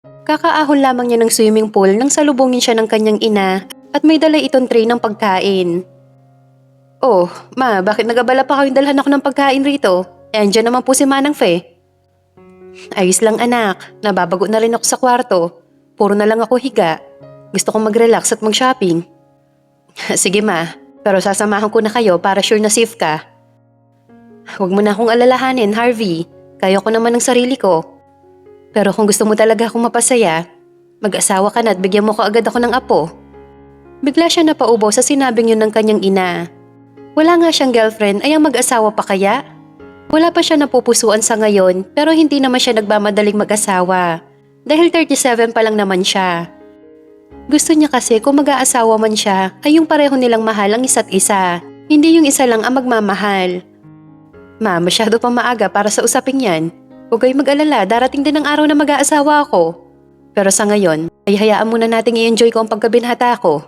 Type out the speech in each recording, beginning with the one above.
Kakaahon lamang niya ng swimming pool nang salubungin siya ng kanyang ina at may dala itong tray ng pagkain. Oh, ma, bakit nagabala pa kayong dalhan ako ng pagkain rito? Andiyan naman po si Manang Fe. Ayos lang anak, nababago na rin ako sa kwarto. Puro na lang ako higa. Gusto kong mag-relax at mag-shopping. Sige ma, pero sasamahan ko na kayo para sure na safe ka. Huwag mo na akong alalahanin, Harvey. Kaya ko naman ng sarili ko. Pero kung gusto mo talaga akong mapasaya, mag-asawa ka na at bigyan mo ko agad ako ng apo. Bigla siya napaubo sa sinabing yun ng kanyang ina. Wala nga siyang girlfriend ay ang mag-asawa pa kaya? Wala pa siya napupusuan sa ngayon pero hindi naman siya nagmamadaling mag-asawa. Dahil 37 pa lang naman siya. Gusto niya kasi kung mag-aasawa man siya ay yung pareho nilang mahal ang isa't isa. Hindi yung isa lang ang magmamahal. Ma, masyado pa maaga para sa usaping yan. Huwag kayong mag-alala, darating din ang araw na mag-aasawa ako. Pero sa ngayon, ay hayaan muna nating i-enjoy ko ang pagkabinhata ko.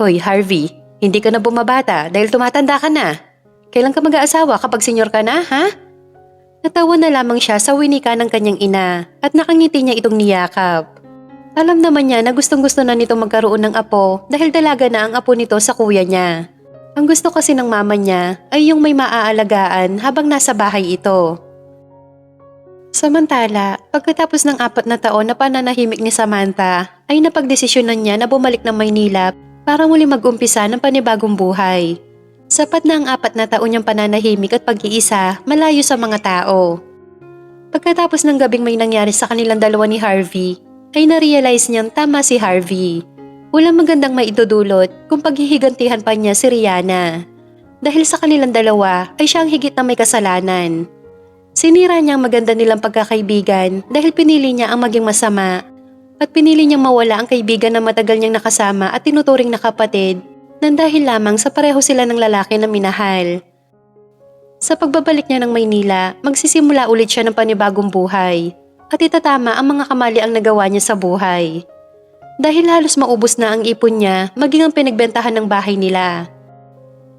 Hoy, Harvey, hindi ka na bumabata dahil tumatanda ka na. Kailan ka mag-aasawa kapag senyor ka na, ha? Natawa na lamang siya sa winika ng kanyang ina at nakangiti niya itong niyakap. Alam naman niya na gustong-gusto na nito magkaroon ng apo dahil dalaga na ang apo nito sa kuya niya. Ang gusto kasi ng mama niya ay yung may maaalagaan habang nasa bahay ito. Samantala, pagkatapos ng 4 na taon na pananahimik ni Samantha, ay napagdesisyonan niya na bumalik ng Maynila para muli mag-umpisa ng panibagong buhay. Sapat na ang 4 na taon niyang pananahimik at pag-iisa malayo sa mga tao. Pagkatapos ng gabing may nangyari sa kanilang dalawa ni Harvey, ay na-realize niyang tama si Harvey. Walang magandang maidudulot kung paghihigantihan pa niya si Rihanna. Dahil sa kanilang dalawa ay siya ang higit na may kasalanan. Sinira niya ang maganda nilang pagkakaibigan dahil pinili niya ang maging masama at pinili niyang mawala ang kaibigan na matagal niyang nakasama at tinuturing na kapatid nang dahil lamang sa pareho sila ng lalaki na minahal. Sa pagbabalik niya ng Maynila, magsisimula ulit siya ng panibagong buhay at itatama ang mga kamali ang nagawa niya sa buhay. Dahil halos maubos na ang ipon niya maging ang pinagbentahan ng bahay nila.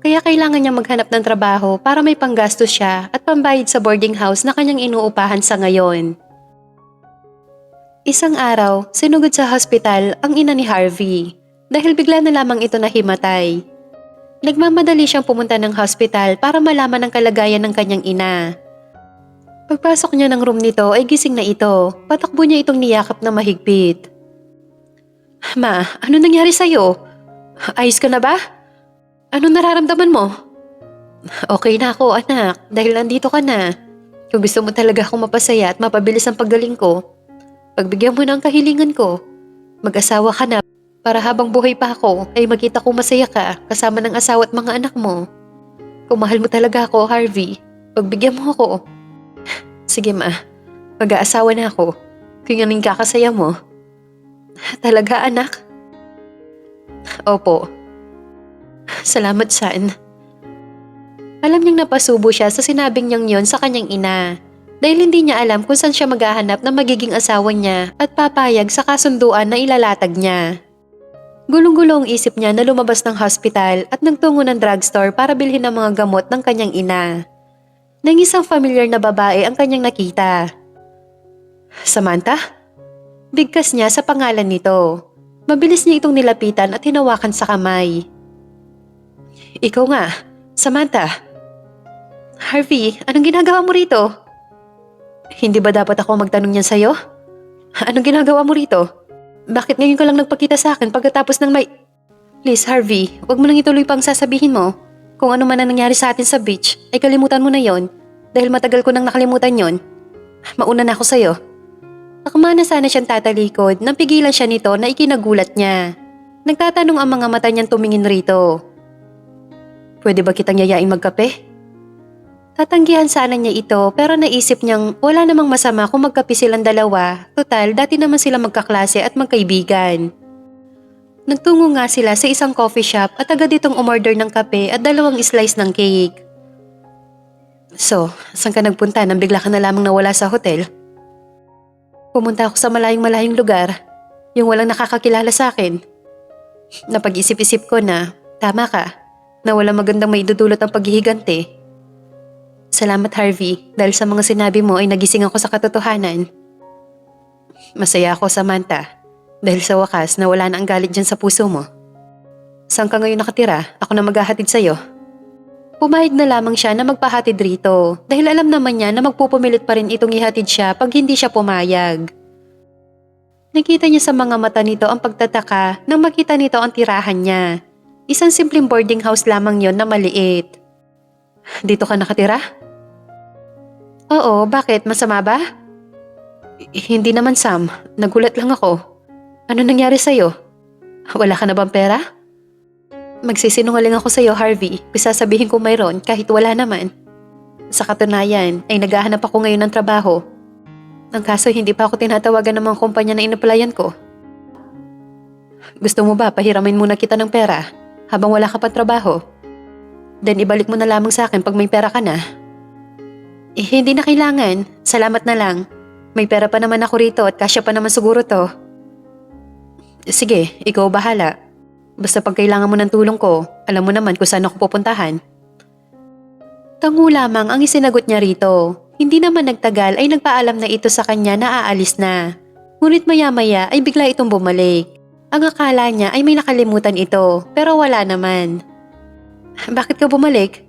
Kaya kailangan niya maghanap ng trabaho para may panggastos siya at pambayad sa boarding house na kanyang inuupahan sa ngayon. Isang araw, sinugod sa hospital ang ina ni Harvey dahil bigla na lamang ito nahimatay. Nagmamadali siyang pumunta ng hospital para malaman ang kalagayan ng kanyang ina. Pagpasok niya ng room nito ay gising na ito. Patakbo niya itong niyakap na mahigpit. Ma, ano nangyari sa'yo? Ayos ka na ba? Ano nararamdaman mo? Okay na ako anak, dahil nandito ka na. Kung gusto mo talaga akong mapasaya at mapabilis ang paggaling ko, pagbigyan mo na ang kahilingan ko. Mag-asawa ka na para habang buhay pa ako ay makita kong masaya ka kasama ng asawa at mga anak mo. Kung mahal mo talaga ako, Harvey, pagbigyan mo ako. Sige ma, mag-aasawa na ako. Kung yan ang kakasaya mo. Talaga anak? Opo. Salamat, son. Alam niyang napasubo siya sa sinabing niyang yon sa kanyang ina dahil hindi niya alam kung saan siya maghahanap ng magiging asawa niya at papayag sa kasunduan na ilalatag niya. Gulong-gulo ang isip niya na lumabas ng hospital at nagtungo ng drugstore para bilhin ang mga gamot ng kanyang ina. Nang isang familiar na babae ang kanyang nakita. Samantha? Bigkas niya sa pangalan nito. Mabilis niya itong nilapitan at hinawakan sa kamay. Ikaw nga, Samantha. Harvey, anong ginagawa mo rito? Hindi ba dapat ako magtanong niyan sa'yo? Anong ginagawa mo rito? Bakit ngayon ka lang nagpakita sa akin pagkatapos ng may... Please, Harvey, wag mo nang ituloy pang sasabihin mo. Kung ano man ang nangyari sa atin sa beach, ay kalimutan mo na yon. Dahil matagal ko nang nakalimutan yon. Mauna na ako sa'yo. Akma na sana siyang tatalikod nang pigilan siya nito na ikinagulat niya. Nagtatanong ang mga mata niyang tumingin rito. Pwede ba kitang yayain magkape? Tatanggihan sana niya ito pero naisip niyang wala namang masama kung magkape silang dalawa. Total, dati naman sila magkaklase at magkaibigan. Nagtungo nga sila sa isang coffee shop at agad itong umorder ng kape at 2 slice ng cake. So, saan ka nagpunta nang bigla ka na lamang nawala sa hotel? Pumunta ako sa malayong lugar, yung walang nakakakilala sa akin. Napag-isip-isip ko na, tama ka, na walang magandang maidudulot ang paghihiganti. Salamat Harvey, dahil sa mga sinabi mo ay nagising ako sa katotohanan. Masaya ako, Samantha. Dahil sa wakas nawala na ang galit dyan sa puso mo. Saan ka ngayon nakatira? Ako na maghahatid sa'yo. Pumayag na lamang siya na magpahatid rito dahil alam naman niya na magpupumilit pa rin itong ihatid siya pag hindi siya pumayag. Nakita niya sa mga mata nito ang pagtataka nang makita nito ang tirahan niya. Isang simpleng boarding house lamang yon na maliit. Dito ka nakatira? Oo, bakit? Masama ba? Hindi naman, Sam. Nagulat lang ako. Ano nangyari sa'yo? Wala ka na bang pera? Magsisinungaling ako sa'yo, Harvey. Sasabihin ko mayroon kahit wala naman. Sa katunayan ay naghahanap ako ngayon ng trabaho. Ang kaso hindi pa ako tinatawagan ng mga kumpanya na inaplayan ko. Gusto mo ba pahiramin muna kita ng pera habang wala ka pa trabaho? Then ibalik mo na lamang sa akin pag may pera ka na. Hindi na kailangan. Salamat na lang. May pera pa naman ako rito at kasya pa naman siguro to. Sige, ikaw bahala. Basta pag kailangan mo ng tulong ko, alam mo naman kung saan ako pupuntahan. Tango lamang ang isinagot niya rito. Hindi naman nagtagal ay nagpaalam na ito sa kanya na aalis na. Ngunit maya-maya ay bigla itong bumalik. Ang akala niya ay may nakalimutan ito, pero wala naman. Bakit ka bumalik?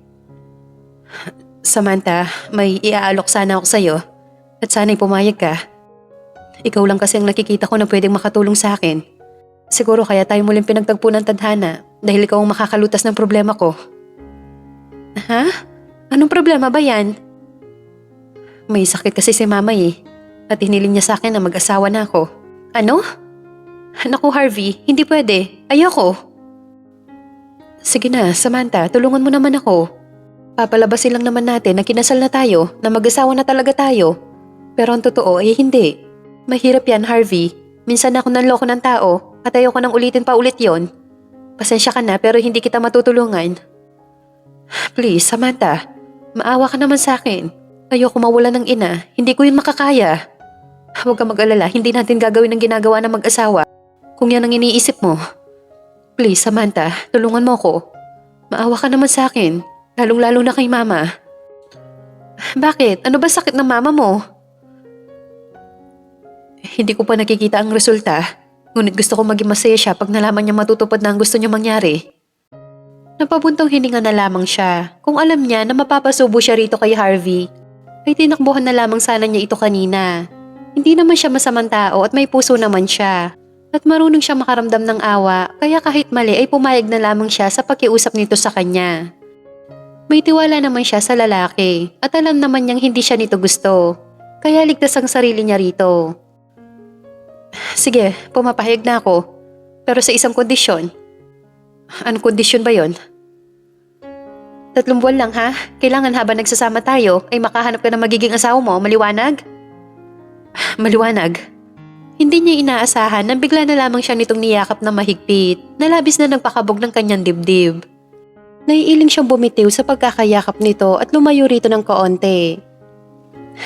Samantha, may iaalok sana ako sa'yo at sana'y pumayag ka. Ikaw lang kasi ang nakikita ko na pwedeng makatulong sa akin. Siguro kaya tayo muling pinagtagpo ng tadhana dahil ikaw ang makakalutas ng problema ko. Ha? Anong problema ba yan? May sakit kasi si mama at hiniling niya sa akin na mag-asawa na ako. Ano? Naku Harvey, hindi pwede. Ayoko. Sige na, Samantha, tulungan mo naman ako. Papalabasin lang naman natin na kinasal na tayo, na mag-asawa na talaga tayo. Pero ang totoo ay hindi. Mahirap yan, Harvey. Minsan ako nanloko ng tao at ayoko nang ulitin pa ulit yon. Pasensya ka na pero hindi kita matutulungan. Please, Samantha, maawa ka naman sa akin. Ayoko mawala ng ina, hindi ko yun makakaya. Huwag ka mag-alala, hindi natin gagawin ang ginagawa ng mag-asawa kung yan ang iniisip mo. Please, Samantha, tulungan mo ko. Maawa ka naman sa akin, lalong-lalo na kay mama. Bakit? Ano ba sakit ng mama mo? Hindi ko pa nakikita ang resulta, ngunit gusto ko maging masaya siya pag nalaman niya matutupad na ang gusto niya mangyari. Napabuntong hininga na lamang siya. Kung alam niya na mapapasubo siya rito kay Harvey, ay tinakbuhan na lamang sana niya ito kanina. Hindi naman siya masamang tao at may puso naman siya. At marunong siya makaramdam ng awa, kaya kahit mali ay pumayag na lamang siya sa pakiusap nito sa kanya. May tiwala naman siya sa lalaki at alam naman niyang hindi siya nito gusto. Kaya ligtas ang sarili niya rito. Sige, pumapahayag na ako. Pero sa isang kondisyon. Anong kondisyon ba yon? 3 buwan lang ha? Kailangan habang nagsasama tayo ay makahanap ka ng magiging asawa mo, maliwanag? Maliwanag. Hindi niya inaasahan nang bigla na lamang siya nitong niyakap na mahigpit na labis na nagpakabog ng kanyang dibdib. Naiiling siyang bumitiw sa pagkakayakap nito at lumayo rito ng kaonte.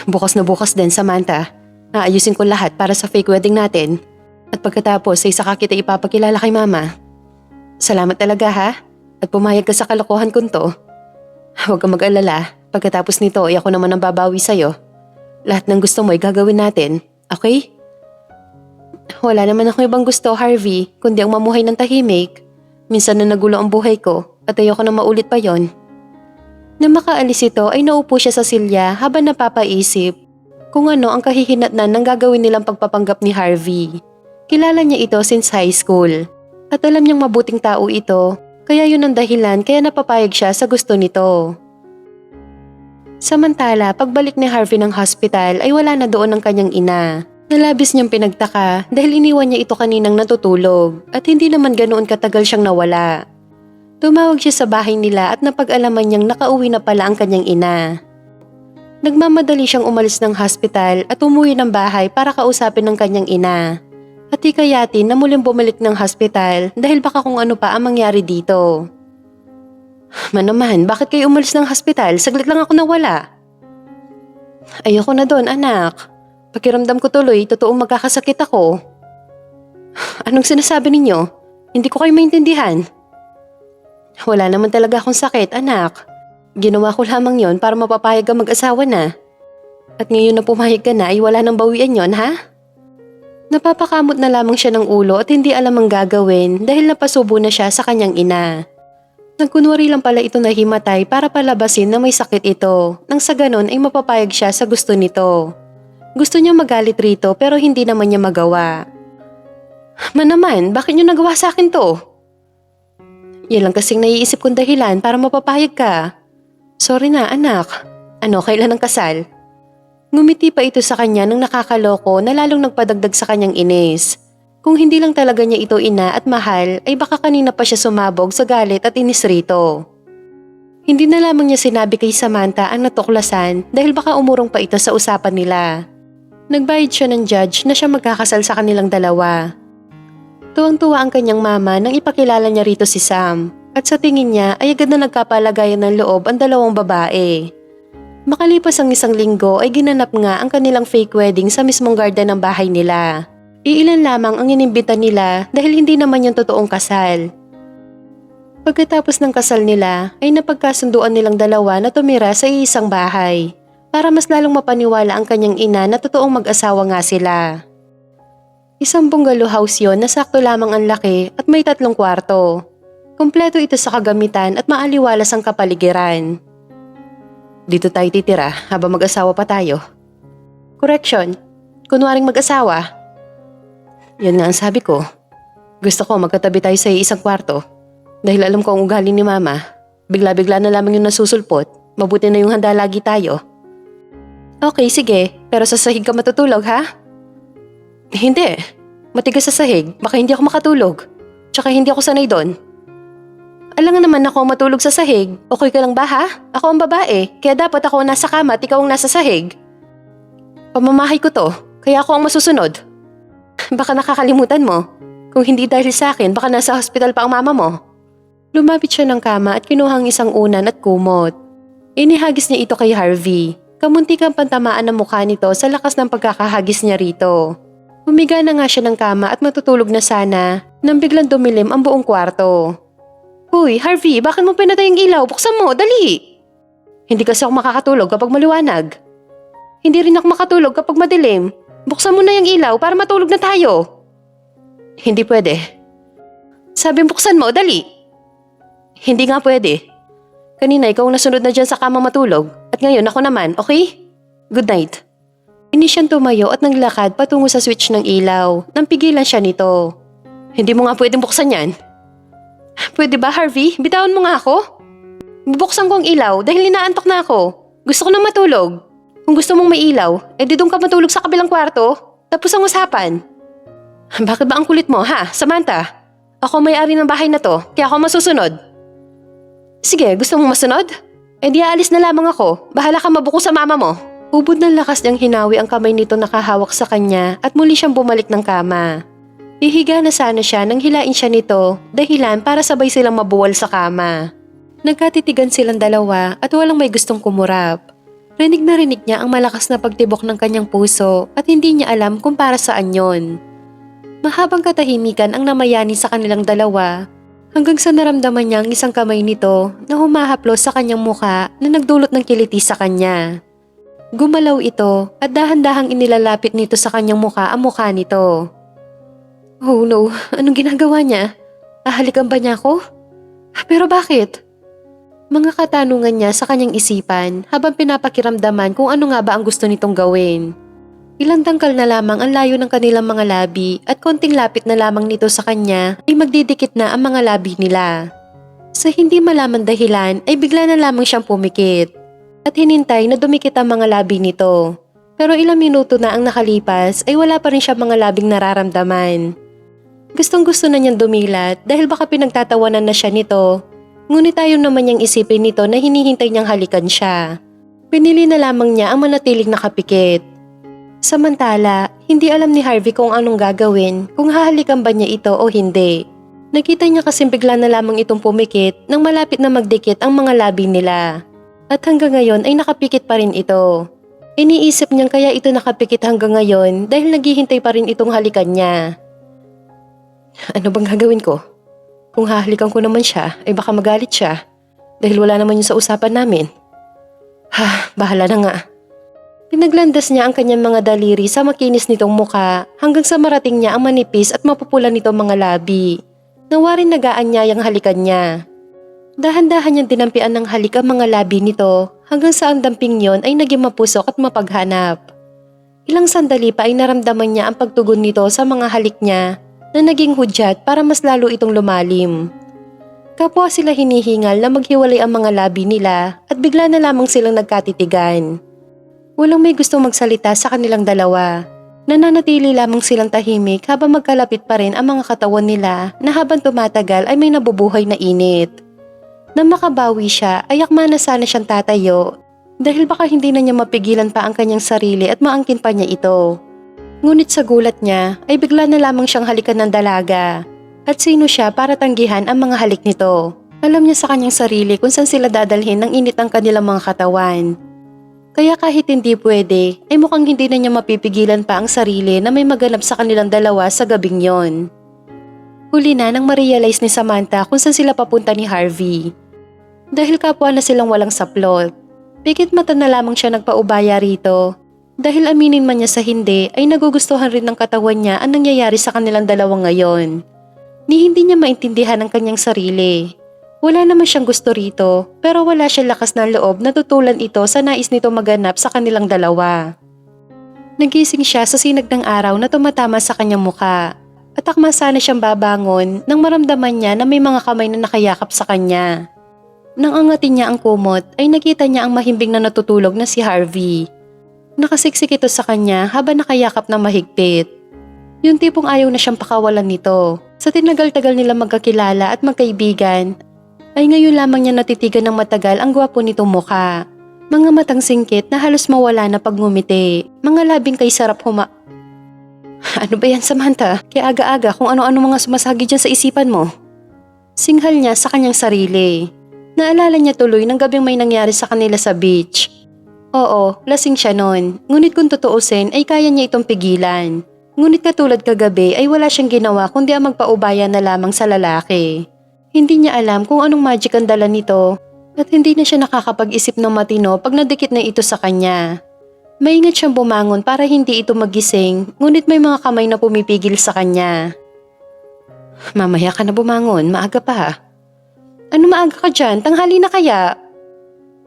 Bukas na bukas din, Samantha. Aayusin ko lahat para sa fake wedding natin. At pagkatapos ay saka kita ipapakilala kay mama. Salamat talaga ha? At pumayag ka sa kalokohan ko to. Huwag kang mag-alala. Pagkatapos nito ay ako naman ang babawi sa'yo. Lahat ng gusto mo ay gagawin natin. Okay? Wala naman ako ibang gusto, Harvey, kundi ang mamuhay ng tahimik. Minsan na nagulo ang buhay ko at ayoko na maulit pa yon. Nang makaalis ito ay naupo siya sa silya habang napapaisip kung ano ang kahihinatnan ng gagawin nilang pagpapanggap ni Harvey. Kilala niya ito since high school at alam niyang mabuting tao ito, kaya yun ang dahilan kaya napapayag siya sa gusto nito. Samantala, pagbalik ni Harvey ng hospital ay wala na doon ang kanyang ina. Nalabis niyang pinagtaka dahil iniwan niya ito kaninang natutulog at hindi naman ganoon katagal siyang nawala. Tumawag siya sa bahay nila at napag-alaman niyang nakauwi na pala ang kanyang ina. Nagmamadali siyang umalis ng hospital at umuwi ng bahay para kausapin ng kanyang ina. At hikayatin na muling bumalik ng hospital dahil baka kung ano pa ang mangyari dito. Manaman, bakit kayo umalis ng hospital? Saglit lang ako nawala. Ayoko na doon, anak. Pakiramdam ko tuloy, totoong magkakasakit ako. Anong sinasabi ninyo? Hindi ko kayo maintindihan. Wala naman talaga akong sakit, anak. Ginawa ko lamang yon para mapapayag ka mag-asawa na. At ngayon na pumayag ka na ay wala nang bawian yon, ha? Napapakamot na lamang siya ng ulo at hindi alam ang gagawin dahil napasubo na siya sa kanyang ina. Nagkunwari lang pala ito na himatay para palabasin na may sakit ito, nang sa ganon ay mapapayag siya sa gusto nito. Gusto niya magalit rito pero hindi naman niya magawa. "Ma naman, bakit niyo nagawa sa akin to?" "Yan lang kasing naiisip kong dahilan para mapapayag ka." "Sorry na anak. Ano, kailan ang kasal?" Ngumiti pa ito sa kanya nang nakakaloko na lalong nagpadagdag sa kanyang inis. Kung hindi lang talaga niya ito ina at mahal ay baka kanina pa siya sumabog sa galit at inis rito. Hindi na lamang niya sinabi kay Samantha ang natuklasan dahil baka umurong pa ito sa usapan nila. Nagbayad siya ng judge na siya magkakasal sa kanilang dalawa. Tuwang-tuwa ang kanyang mama nang ipakilala niya rito si Sam at sa tingin niya ay agad na nagkapalagayan ng loob ang dalawang babae. Makalipas ang 1 linggo ay ginanap nga ang kanilang fake wedding sa mismong garden ng bahay nila. Iilan lamang ang inimbita nila dahil hindi naman yung totoong kasal. Pagkatapos ng kasal nila ay napagkasunduan nilang dalawa na tumira sa iisang bahay para mas lalong mapaniwala ang kanyang ina na totoong mag-asawa nga sila. Isang bungalow house yon na sakto lamang ang laki at may 3 kwarto. Kumpleto ito sa kagamitan at maaliwalas ang kapaligiran. "Dito tayo titira habang mag-asawa pa tayo." "Correction, kunwaring mag-asawa." "Yan nga ang sabi ko. Gusto ko magkatabi tayo sa isang kwarto. Dahil alam ko ang ugali ni mama. Bigla-bigla na lamang yung nasusulpot. Mabuti na yung handa lagi tayo." "Okay, sige. Pero sa sahig ka matutulog ha?" "Hindi. Matigas sa sahig. Baka hindi ako makatulog. Tsaka hindi ako sanay doon." "Alangan naman ako matulog sa sahig. Okay ka lang ba ha? Ako ang babae, kaya dapat ako ang nasa kama at ikaw ang nasa sahig." "Pamamahay ko to, kaya ako ang masusunod." "Baka nakakalimutan mo. Kung hindi dahil sa akin, baka nasa hospital pa ang mama mo." Lumapit siya ng kama at kinuha ang isang unan at kumot. Inihagis niya ito kay Harvey. Kamunti kang pantamaan ang mukha nito sa lakas ng pagkakahagis niya rito. Humiga na nga siya ng kama at matutulog na sana nang biglang dumilim ang buong kwarto. "Uy, Harvey, bakit mo pinatay ang ilaw? Buksan mo, dali!" "Hindi kasi ako makakatulog kapag maliwanag." "Hindi rin ako makatulog kapag madilim. Buksan mo na yung ilaw para matulog na tayo." "Hindi pwede." "Sabi buksan mo, dali!" "Hindi nga pwede. Kanina ikaw ang nasunod na dyan sa kama matulog at ngayon ako naman, okay? Good night." Hindi siyang tumayo at naglakad patungo sa switch ng ilaw nang pigilan siya nito. "Hindi mo nga pwedeng buksan yan." "Pwede ba, Harvey? Bitawan mo nga ako." "Bubuksan ko ang ilaw dahil inaantok na ako. Gusto ko na matulog. Kung gusto mong may ilaw, edi doon ka matulog sa kabilang kwarto. Tapos ang usapan." "Bakit ba ang kulit mo, ha, Samantha? Ako may-ari ng bahay na to, kaya ako masusunod." "Sige, gusto mong masunod? Edi aalis na lamang ako. Bahala ka mabuko sa mama mo." Ubod ng lakas niyang hinawi ang kamay nito nakahawak sa kanya at muli siyang bumalik ng kama. Ihiga na sana siya nang hilain siya nito, dahilan para sabay silang mabuwal sa kama. Nagkatitigan silang dalawa at walang may gustong kumurap. Rinig na rinig niya ang malakas na pagtibok ng kanyang puso at hindi niya alam kung para saan yon. Mahabang katahimikan ang namayani sa kanilang dalawa hanggang sa naramdaman niya ang isang kamay nito na humahaplos sa kanyang muka na nagdulot ng kiliti sa kanya. Gumalaw ito at dahan-dahang inilalapit nito sa kanyang muka ang muka nito. Oh no, anong ginagawa niya? Ahalikan ba niya ako? Pero bakit? Mga katanungan niya sa kanyang isipan habang pinapakiramdaman kung ano nga ba ang gusto nitong gawin. Ilang tangkal na lamang ang layo ng kanilang mga labi at konting lapit na lamang nito sa kanya ay magdidikit na ang mga labi nila. Sa hindi malaman dahilan ay bigla na lamang siyang pumikit at hinintay na dumikit ang mga labi nito. Pero ilang minuto na ang nakalipas ay wala pa rin siya mga labing nararamdaman. Gustong-gusto na niyang dumilat dahil baka pinagtatawanan na siya nito. Ngunit ayaw naman niyang isipin nito na hinihintay niyang halikan siya. Pinili na lamang niya ang manatiling nakapikit. Samantala, hindi alam ni Harvey kung anong gagawin, kung hahalikan ba niya ito o hindi. Nakita niya kasi bigla na lamang itong pumikit nang malapit na magdikit ang mga labi nila. At hanggang ngayon ay nakapikit pa rin ito. Iniisip niyang kaya ito nakapikit hanggang ngayon dahil naghihintay pa rin itong halikan niya. Ano bang gagawin ko? Kung hahalikan ko naman siya, ay baka magalit siya. Dahil wala naman yun sa usapan namin. Bahala na nga. Pinaglandas niya ang kanyang mga daliri sa makinis nitong muka hanggang sa marating niya ang manipis at mapupula nitong mga labi. Nawarin nagaanyayang halikan niya. Dahan-dahan niyang dinampian ng halik ang mga labi nito hanggang sa ang damping yon ay naging mapusok at mapaghanap. Ilang sandali pa ay naramdaman niya ang pagtugon nito sa mga halik niya na naging hudyat para mas lalo itong lumalim. Kapwa sila hinihingal na maghiwalay ang mga labi nila at bigla na lamang silang nagkatitigan. Walang may gustong magsalita sa kanilang dalawa. Nananatili lamang silang tahimik habang magkalapit pa rin ang mga katawan nila na habang tumatagal ay may nabubuhay na init. Nang makabawi siya ay akma na sana siyang tatayo dahil baka hindi na niya mapigilan pa ang kanyang sarili at maangkin pa niya ito. Ngunit sa gulat niya ay bigla na lamang siyang halikan ng dalaga. At sino siya para tanggihan ang mga halik nito? Alam niya sa kanyang sarili kung saan sila dadalhin ng init ng kanilang mga katawan. Kaya kahit hindi pwede, ay mukhang hindi na niya mapipigilan pa ang sarili na may maganap sa kanilang dalawa sa gabing yon. Huli na nang ma-realize ni Samantha kung saan sila papunta ni Harvey. Dahil kapwa na silang walang saplot, pikit mata na lamang siya nagpaubaya rito. Dahil aminin man niya sa hindi, ay nagugustuhan rin ng katawan niya ang nangyayari sa kanilang dalawa ngayon. Ni hindi niya maintindihan ang kanyang sarili. Wala naman siyang gusto rito, pero wala siyang lakas ng loob na tutulan ito sa nais nito maganap sa kanilang dalawa. Nagising siya sa sinag ng araw na tumatama sa kanyang muka, at akma sana siyang babangon nang maramdaman niya na may mga kamay na nakayakap sa kanya. Nang angatin niya ang kumot, ay nakita niya ang mahimbing na natutulog na si Harvey. Nakasiksik ito sa kanya habang nakayakap ng mahigpit. Yung tipong ayaw na siyang pakawalan nito. Sa tinagal-tagal nila magkakilala at magkaibigan, ay ngayon lamang niya natitigan ng matagal ang gwapo nitong mukha. Mga matang singkit na halos mawala na pag ngumiti. Mga labing kay sarap Ano ba yan, Samantha? Kaya aga-aga kung ano-ano mga sumasagi dyan sa isipan mo. Singhal niya sa kanyang sarili. Naalala niya tuloy ng gabing may nangyari sa kanila sa beach. Oo, lasing siya noon. Ngunit kung tutuusin ay kaya niya itong pigilan. Ngunit katulad kagabi ay wala siyang ginawa kundi ang magpaubaya na lamang sa lalaki. Hindi niya alam kung anong magic ang dala nito at hindi na siya nakakapag-isip ng matino pag nadikit na ito sa kanya. Maingat siyang bumangon para hindi ito magising, ngunit may mga kamay na pumipigil sa kanya. Mamaya ka na bumangon, maaga pa. Ano maaga ka dyan? Tanghali na kaya?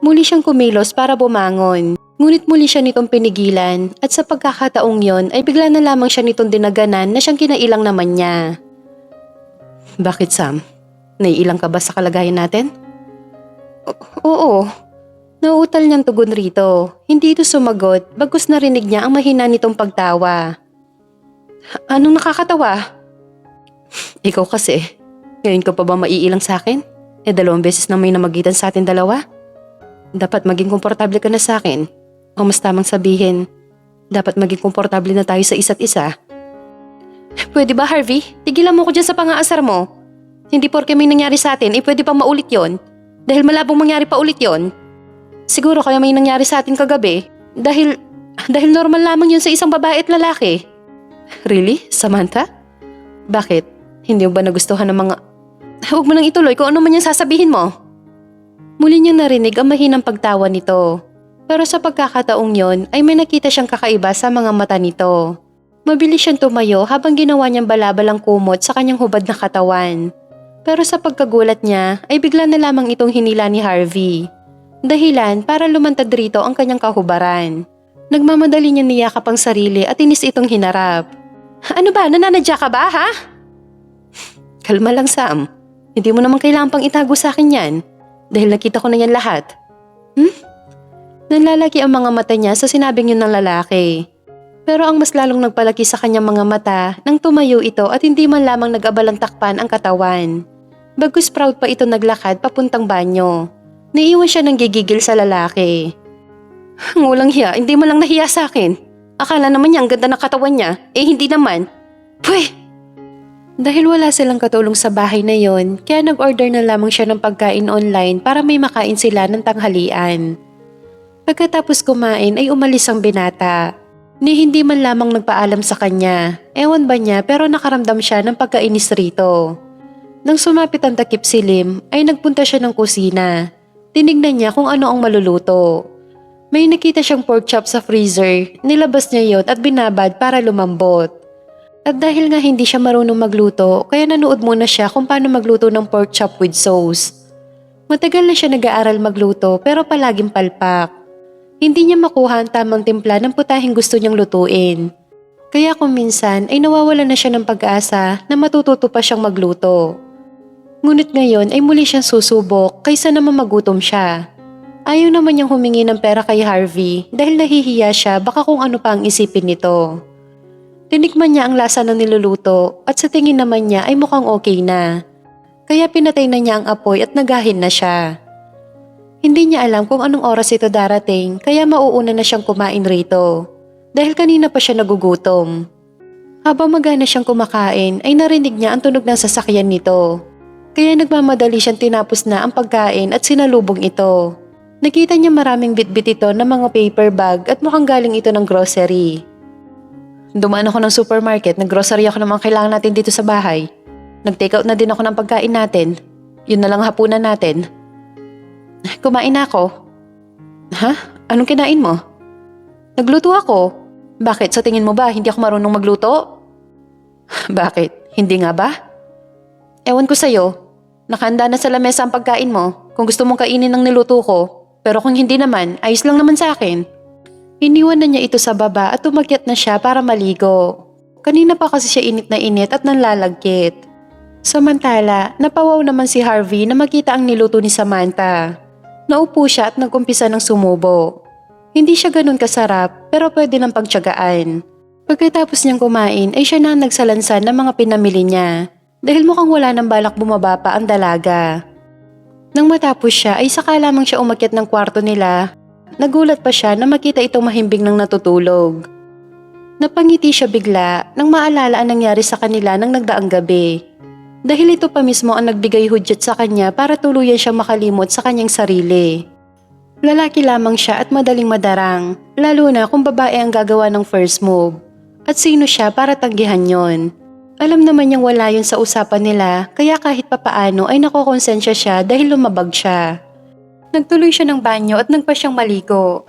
Muli siyang kumilos para bumangon, ngunit muli siya nitong pinigilan at sa pagkakataong yon ay bigla na lamang siya nitong dinaganan na siyang kinailang naman niya. Bakit, Sam? Naiilang ka ba sa kalagayan natin? Oo. Nauutal niyang tugon rito. Hindi ito sumagot, bagkus narinig niya ang mahina nitong pagtawa. Anong nakakatawa? Ikaw kasi. Ngayon ka pa ba maiilang sa akin? 2 beses na may namagitan sa atin dalawa. Dapat maging komportable ka na sa akin. O mas tamang sabihin, dapat maging komportable na tayo sa isa't isa. Pwede ba, Harvey? Tigilan mo ko dyan sa pangaasar mo. Hindi porke may nangyari sa atin, pwede pang maulit yon. Dahil malabong mangyari pa ulit yon. Siguro kaya may nangyari sa atin kagabi. Dahil normal lamang yun sa isang babae at lalaki. Really, Samantha? Bakit? Hindi mo ba nagustuhan ng mga... Huwag mo nang ituloy kung ano man yung sasabihin mo. Muli niyang narinig ang mahinang pagtawa nito. Pero sa pagkakataong yon ay may nakita siyang kakaiba sa mga mata nito. Mabilis siyang tumayo habang ginawa niyang balabalang kumot sa kanyang hubad na katawan. Pero sa pagkagulat niya ay bigla na lamang itong hinila ni Harvey. Dahilan para lumantad rito ang kanyang kahubaran. Nagmamadali niya niyakap ang sarili at inis itong hinarap. Ano ba? Nananadya ka ba, ha? Kalma lang, Sam. Hindi mo naman kailangan pang itago sa akin yan. Dahil nakita ko na yan lahat. Nanlalaki ang mga mata niya sa sinabing yun ng lalaki. Pero ang mas lalong nagpalaki sa kanyang mga mata nang tumayo ito at hindi man lamang nag-abalang takpan ang katawan. Bagkus proud pa ito naglakad papuntang banyo. Naiiwan siya ng gigigil sa lalaki. Ngulang hiya, hindi man lang nahiya sa akin. Akala naman niya ang ganda ng katawan niya, hindi naman. Pweh! Dahil wala silang katulong sa bahay na yon, kaya nag-order na lamang siya ng pagkain online para may makain sila ng tanghalian. Pagkatapos kumain ay umalis ang binata. Ni hindi man lamang nagpaalam sa kanya. Ewan ba niya pero nakaramdam siya ng pagkainis rito. Nang sumapit ang takip silim ay nagpunta siya ng kusina. Tinignan niya kung ano ang maluluto. May nakita siyang pork chop sa freezer, nilabas niya yon at binabad para lumambot. At dahil nga hindi siya marunong magluto, kaya nanood muna siya kung paano magluto ng pork chop with sauce. Matagal na siya nag-aaral magluto pero palaging palpak. Hindi niya makuha ang tamang timpla ng putahing gusto niyang lutuin. Kaya kung minsan ay nawawala na siya ng pag-asa na matututo pa siyang magluto. Ngunit ngayon ay muli siyang susubok kaysa naman magutom siya. Ayaw naman niyang humingi ng pera kay Harvey dahil nahihiya siya baka kung ano pa ang isipin nito. Tinikman niya ang lasa ng niluluto at sa tingin naman niya ay mukhang okay na. Kaya pinatay na niya ang apoy at nagahin na siya. Hindi niya alam kung anong oras ito darating kaya mauuna na siyang kumain rito. Dahil kanina pa siya nagugutom. Habang magana siyang kumakain ay narinig niya ang tunog ng sasakyan nito. Kaya nagmamadali siyang tinapos na ang pagkain at sinalubong ito. Nakita niya maraming bitbit ito ng mga paper bag at mukhang galing ito ng grocery. Dumaan ako ng supermarket, nag-grocery ako ng mga kailangan natin dito sa bahay. Nag-take out na din ako ng pagkain natin. Yun na lang hapunan natin. Kumain na ako. Ha? Anong kinain mo? Nagluto ako. Bakit? Sa tingin mo ba hindi ako marunong magluto? Bakit? Hindi nga ba? Ewan ko sa'yo. Nakahanda na sa lamesa ang pagkain mo kung gusto mong kainin ng niluto ko. Pero kung hindi naman, ayos lang naman sa akin. Iniwan na niya ito sa baba at umakyat na siya para maligo. Kanina pa kasi siya init na init at nanlalagkit. Samantala, napawaw naman si Harvey na makita ang niluto ni Samantha. Naupo siya at nag-umpisa ng sumubo. Hindi siya ganun kasarap pero pwede ng pagtiyagaan. Pagkatapos niyang kumain ay siya na ang nagsalansan ng mga pinamili niya dahil mukhang wala nang balak bumaba pa ang dalaga. Nang matapos siya ay saka lamang siya umakyat ng kwarto nila. Nagulat pa siya na makita itong mahimbing nang natutulog. Napangiti siya bigla nang maalala ang nangyari sa kanila nang nagdaang gabi. Dahil ito pa mismo ang nagbigay hudyat sa kanya para tuluyan siyang makalimot sa kanyang sarili. Lalaki lamang siya at madaling madarang, lalo na kung babae ang gagawa ng first move. At sino siya para tanggihan yon? Alam naman niyang wala yun sa usapan nila kaya kahit papaano ay nakokonsensya siya dahil lumabag siya. Nagtuloy siya ng banyo at nagpa siyang maligo.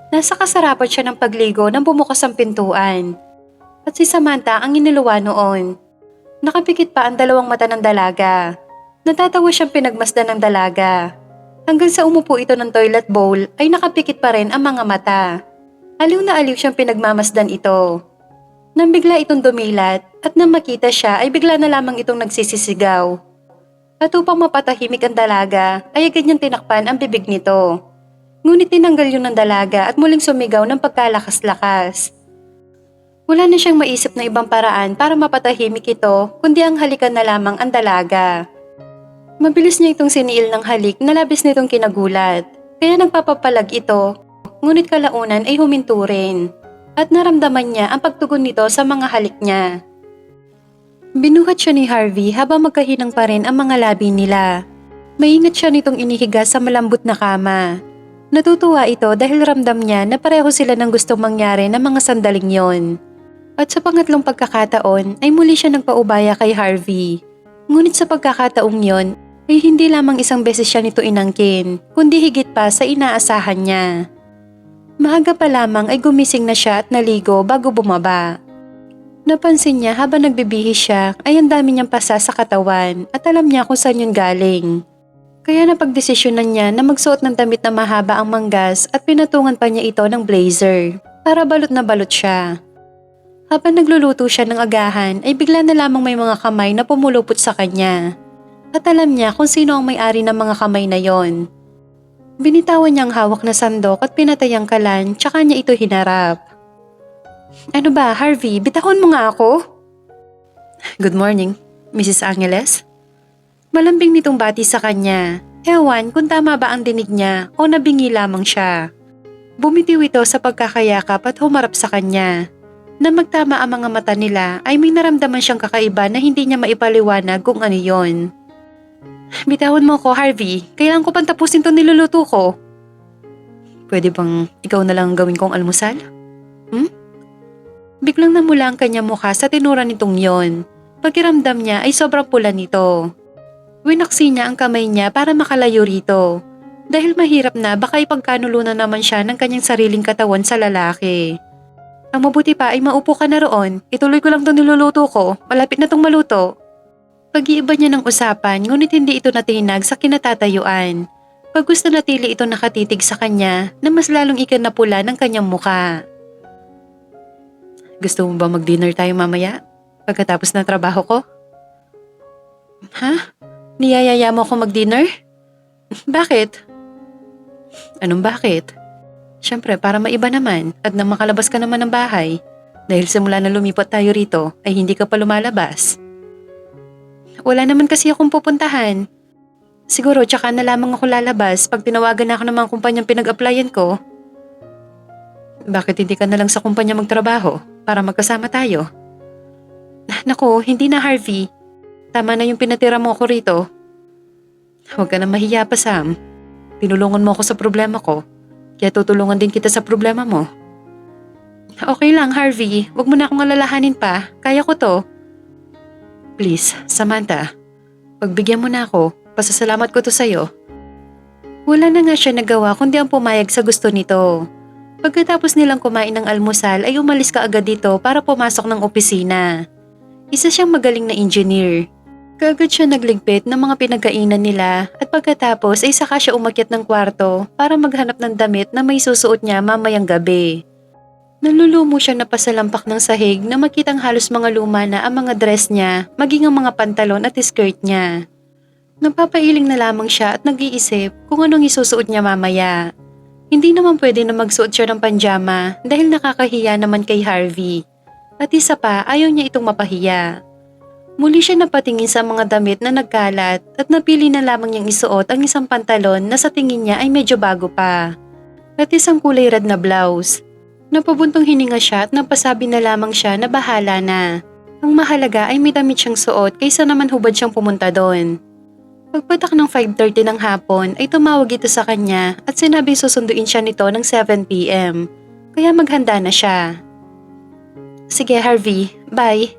Nasa kasarapan siya ng pagligo nang bumukas ang pintuan. At si Samantha ang iniluwa noon. Nakapikit pa ang dalawang mata ng dalaga. Natatawa siyang pinagmasdan ng dalaga. Hanggang sa umupo ito ng toilet bowl ay nakapikit pa rin ang mga mata. Aliw na aliw siyang pinagmamasdan ito. Nang bigla itong dumilat at nang makita siya ay bigla na lamang itong nagsisisigaw. At upang mapatahimik ang dalaga ay agad niyang tinakpan ang bibig nito. Ngunit tinanggal yun ng dalaga at muling sumigaw ng pagkalakas-lakas. Wala na siyang maisip na ibang paraan para mapatahimik ito kundi ang halikan na lamang ang dalaga. Mabilis niya itong siniil ng halik na labis nitong kinagulat. Kaya nagpapapalag ito, ngunit kalaunan ay huminto rin. At naramdaman niya ang pagtugon nito sa mga halik niya. Binuhat siya ni Harvey habang magkahinang pa rin ang mga labi nila. Maingat siya nitong inihiga sa malambot na kama. Natutuwa ito dahil ramdam niya na pareho sila ng gustong mangyari ng mga sandaling yon. At sa pangatlong pagkakataon ay muli siya nagpaubaya kay Harvey. Ngunit sa pagkakataong yon ay hindi lamang isang beses siya nito inangkin, kundi higit pa sa inaasahan niya. Maaga pa lamang ay gumising na siya at naligo bago bumaba. Napansin niya habang nagbibihis siya ay ang dami niyang pasa sa katawan at alam niya kung saan yun galing. Kaya napagdesisyonan niya na magsuot ng damit na mahaba ang manggas at pinatungan pa niya ito ng blazer para balot na balot siya. Habang nagluluto siya ng agahan ay bigla na lamang may mga kamay na pumulupot sa kanya. At alam niya kung sino ang may-ari ng mga kamay na yon. Binitawan niya ang hawak na sandok at pinatay ang kalan tsaka niya ito hinarap. Ano ba, Harvey? Bitahon mo nga ako? Good morning, Mrs. Angeles. Malambing nitong bati sa kanya. Ewan kung tama ba ang dinig niya o nabingi lamang siya. Bumitiw ito sa pagkakayakap at humarap sa kanya. Na magtama ang mga mata nila ay may naramdaman siyang kakaiba na hindi niya maipaliwanag kung ano yon. Bitawan mo ko, Harvey. Kailangan ko pang tapusin itong niluluto ko. Pwede bang ikaw na lang gawin kong almusal? Biglang namula ang kanyang mukha sa tinura nitong yon. Pakiramdam niya ay sobrang pula nito. Winaksi niya ang kamay niya para makalayo rito. Dahil mahirap na baka ipagkanulunan naman siya ng kanyang sariling katawan sa lalaki. Ang mabuti pa ay maupo ka na roon. Ituloy ko lang itong niluluto ko. Malapit na itong maluto. Pag-iiba niya ng usapan ngunit hindi ito natinag sa kinatatayuan. Pag gusto natili ito nakatitig sa kanya na mas lalong ikinapula ng kanyang muka. Gusto mo ba mag-dinner tayo mamaya? Pagkatapos ng trabaho ko? Ha? Niyayaya mo ako mag-dinner? Bakit? Anong bakit? Siyempre para maiba naman at nang makalabas ka naman ng bahay. Dahil simula na lumipat tayo rito ay hindi ka pa lumalabas. Wala naman kasi akong pupuntahan. Siguro tsaka na lamang ako lalabas pag tinawagan na ako ng mga kumpanyang pinag-applyan ko. Bakit hindi ka na lang sa kumpanya magtrabaho para magkasama tayo? Naku, hindi na Harvey. Tama na yung pinatira mo ako rito. Huwag ka na mahiya pa, Sam. Tinulungan mo ako sa problema ko. Kaya tutulungan din kita sa problema mo. Okay lang, Harvey. Huwag mo na akong alalahanin pa. Kaya ko to. Please, Samantha. Pagbigyan mo na ako. Pasasalamat ko to sa'yo. Wala na nga siya nagawa kundi ang pumayag sa gusto nito. Pagkatapos nilang kumain ng almusal ay umalis ka agad dito para pumasok ng opisina. Isa siyang magaling na engineer. Kaagad siya nagligpit ng mga pinagkainan nila at pagkatapos ay saka siya umakyat ng kwarto para maghanap ng damit na may susuot niya mamayang gabi. Nalulumo siya na pasalampak ng sahig na makitang halos mga luma na ang mga dress niya maging ang mga pantalon at skirt niya. Napapailing na lamang siya at nag-iisip kung anong isusuot niya mamaya. Hindi naman pwede na magsuot siya ng panjama dahil nakakahiya naman kay Harvey. At isa pa ayaw niya itong mapahiya. Muli siya napatingin sa mga damit na nagkalat at napili na lamang niyang isuot ang isang pantalon na sa tingin niya ay medyo bago pa. At isang kulay red na blouse. Napabuntong hininga siya at napasabi na lamang siya na bahala na. Ang mahalaga ay may damit siyang suot kaysa naman hubad siyang pumunta doon. Pagpatak ng 5:30 ng hapon ay tumawag ito sa kanya at sinabing susunduin siya nito ng 7 p.m. Kaya maghanda na siya. Sige Harvey, bye.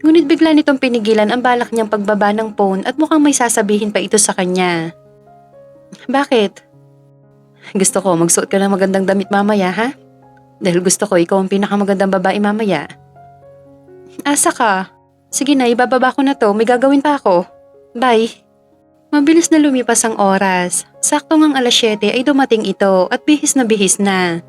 Ngunit bigla nitong pinigilan ang balak niyang pagbaba ng phone at mukhang may sasabihin pa ito sa kanya. Bakit? Gusto ko magsuot ka ng magandang damit mamaya ha? Dahil gusto ko ikaw ang pinakamagandang babae mamaya. Asa ka? Sige na, ibababa ko na to, may gagawin pa ako. Bye. Mabilis na lumipas ang oras. Saktong ang 7:00 ay dumating ito at bihis na.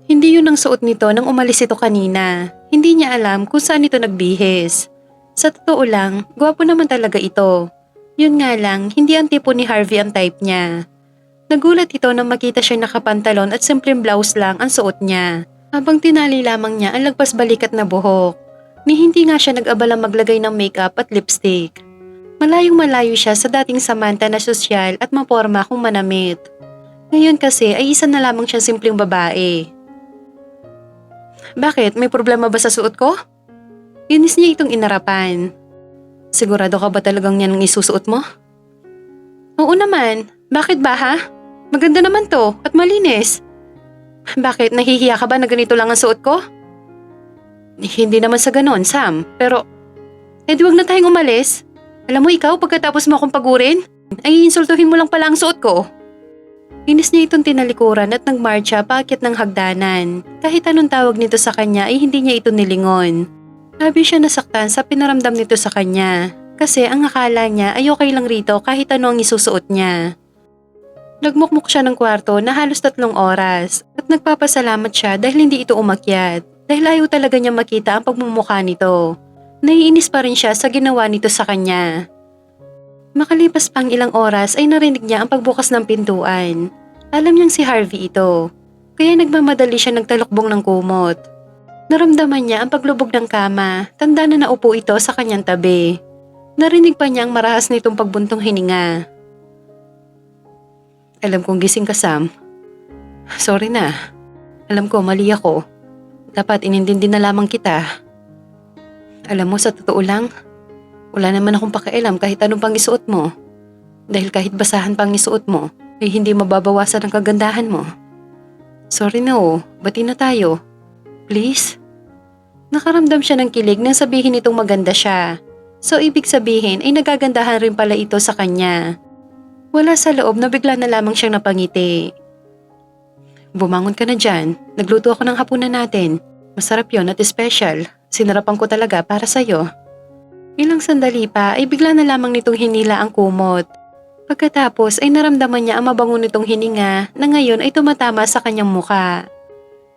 Hindi yun ang suot nito nang umalis ito kanina. Hindi niya alam kung saan ito nagbihis. Sa totoo lang, gwapo naman talaga ito. Yun nga lang, hindi ang tipo ni Harvey ang type niya. Nagulat ito nang makita siya nakapantalon at simpleng blouse lang ang suot niya. Habang tinali lamang niya ang lagpas balikat na buhok. Ni hindi nga siya nag-abala maglagay ng makeup at lipstick. Malayong malayo siya sa dating Samantha na sosyal at maporma kung manamit. Ngayon kasi ay isa na lamang siyang simpleng babae. Bakit? May problema ba sa suot ko? Inis niya itong inarapan. Sigurado ka ba talagang yan ang isusuot mo? Oo naman. Bakit ba ha? Maganda naman to at malinis. Bakit? Nahihiya ka ba na ganito lang ang suot ko? Hindi naman sa ganon, Sam. Pero, di wag na tayong umalis. Alam mo ikaw, pagkatapos mo akong pagurin, ay insultuhin mo lang pala ang suot ko. Inis niya itong tinalikuran at nagmarcha paakyat ng hagdanan. Kahit anong tawag nito sa kanya ay hindi niya ito nilingon. Labi siya nasaktan sa pinaramdam nito sa kanya. Kasi ang akala niya ay okay lang rito kahit ano ang isusuot niya. Nagmukmuk siya ng kwarto na halos 3 oras at nagpapasalamat siya dahil hindi ito umakyat. Dahil ayaw talaga niya makita ang pagmumukha nito. Naiinis pa rin siya sa ginawa nito sa kanya. Makalipas pang ilang oras ay narinig niya ang pagbukas ng pintuan. Alam niyang si Harvey ito, kaya nagmamadali siya nagtalukbong ng kumot. Naramdaman niya ang paglubog ng kama, tanda na naupo ito sa kanyang tabi. Narinig pa niya ang marahas nitong pagbuntong hininga. Alam kong gising ka, Sam. Sorry na. Alam ko, mali ako. Dapat inintindi na lamang kita. Alam mo, sa totoo lang, wala naman akong pakialam kahit anong pang isuot mo. Dahil kahit basahan pang isuot mo, ay hindi mababawasan ang kagandahan mo. Sorry na bati na tayo. Please? Nakaramdam siya ng kilig nang sabihin itong maganda siya. So ibig sabihin ay nagagandahan rin pala ito sa kanya. Wala sa loob na bigla na lamang siyang napangiti. Bumangon ka na dyan. Nagluto ako ng hapunan natin. Masarap yon at special. Sinarapan ko talaga para sa'yo. Ilang sandali pa ay bigla na lamang nitong hinila ang kumot. Pagkatapos ay naramdaman niya ang mabango nitong hininga na ngayon ay tumatama sa kanyang muka.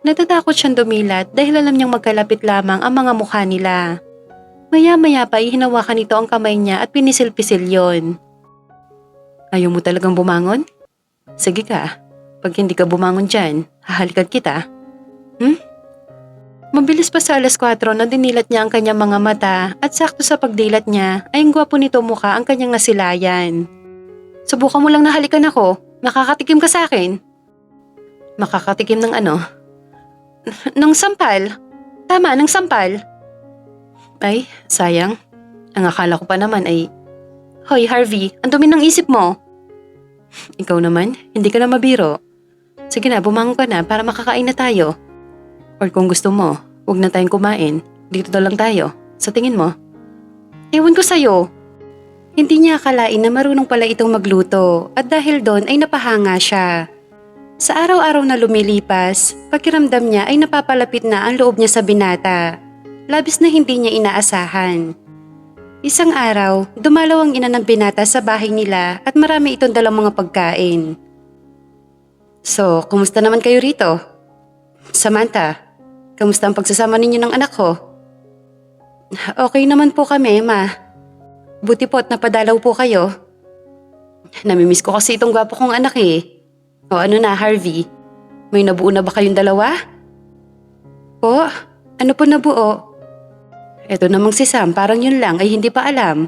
Natatakot siyang dumilat dahil alam niyang magkalapit lamang ang mga mukha nila. Maya-maya pa ay hinawakan nito ang kamay niya at pinisil-pisil yon. Ayaw mo talagang bumangon? Sige ka. Pag hindi ka bumangon dyan, hahalikan kita. Mabilis pa sa 4:00 na dinilat niya ang kanyang mga mata at sakto sa pagdilat niya ay ang gwapo nito mukha ang kanyang nasilayan. Subukan mo lang na halikan ako. Makakatikim ka sa akin. Makakatikim ng ano? Ng sampal. Tama, ng sampal. Ay, sayang. Ang akala ko pa naman ay, Hoy Harvey, ang dumi ng isip mo. Ikaw naman, hindi ka na mabiro. Sige na, bumangon ka na para makakain na tayo. Or kung gusto mo, huwag na tayong kumain. Dito na lang tayo. Sa tingin mo? Ewan ko sa'yo. Hindi niya akalain na marunong pala itong magluto at dahil doon ay napahanga siya. Sa araw-araw na lumilipas, pakiramdam niya ay napapalapit na ang loob niya sa binata. Labis na hindi niya inaasahan. Isang araw, dumalaw ang ina ng binata sa bahay nila at marami itong dalang mga pagkain. So, kumusta naman kayo rito? Samantha, kamusta ang pagsasama ninyo ng anak ko? Okay naman po kami, ma. Buti po't napadalaw po kayo. Namimiss ko kasi itong gwapo kong anak eh. O ano na, Harvey? May nabuo na ba kayong dalawa? Po? Ano po nabuo? Eto namang si Sam, parang yun lang ay hindi pa alam.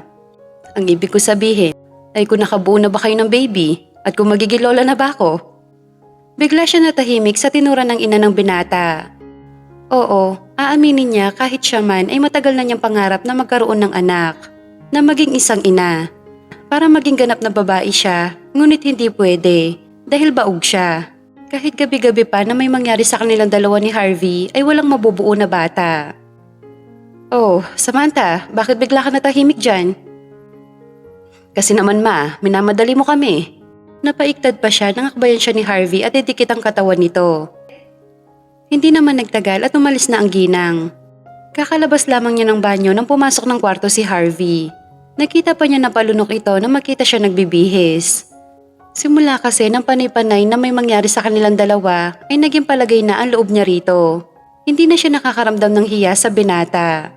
Ang ibig ko sabihin ay kung nakabuo na ba kayo ng baby at kung magiging lola na ba ako? Bigla siya natahimik sa tinura ng ina ng binata. Oo, aaminin niya kahit siya man ay matagal na niyang pangarap na magkaroon ng anak, na maging isang ina. Para maging ganap na babae siya, ngunit hindi pwede dahil baog siya. Kahit gabi-gabi pa na may mangyari sa kanilang dalawa ni Harvey ay walang mabubuo na bata. Oh, Samantha, bakit bigla ka natahimik dyan? Kasi naman ma, minamadali mo kami. Napaiktad pa siya nang akbayan siya ni Harvey at idikit ang katawan nito. Hindi naman nagtagal at umalis na ang ginang. Kakalabas lamang niya ng banyo nang pumasok ng kwarto si Harvey. Nakita pa niya na palunok ito nang makita siya nagbibihis. Simula kasi ng panay-panay na may mangyari sa kanilang dalawa ay naging palagay na ang loob niya rito. Hindi na siya nakakaramdam ng hiya sa binata.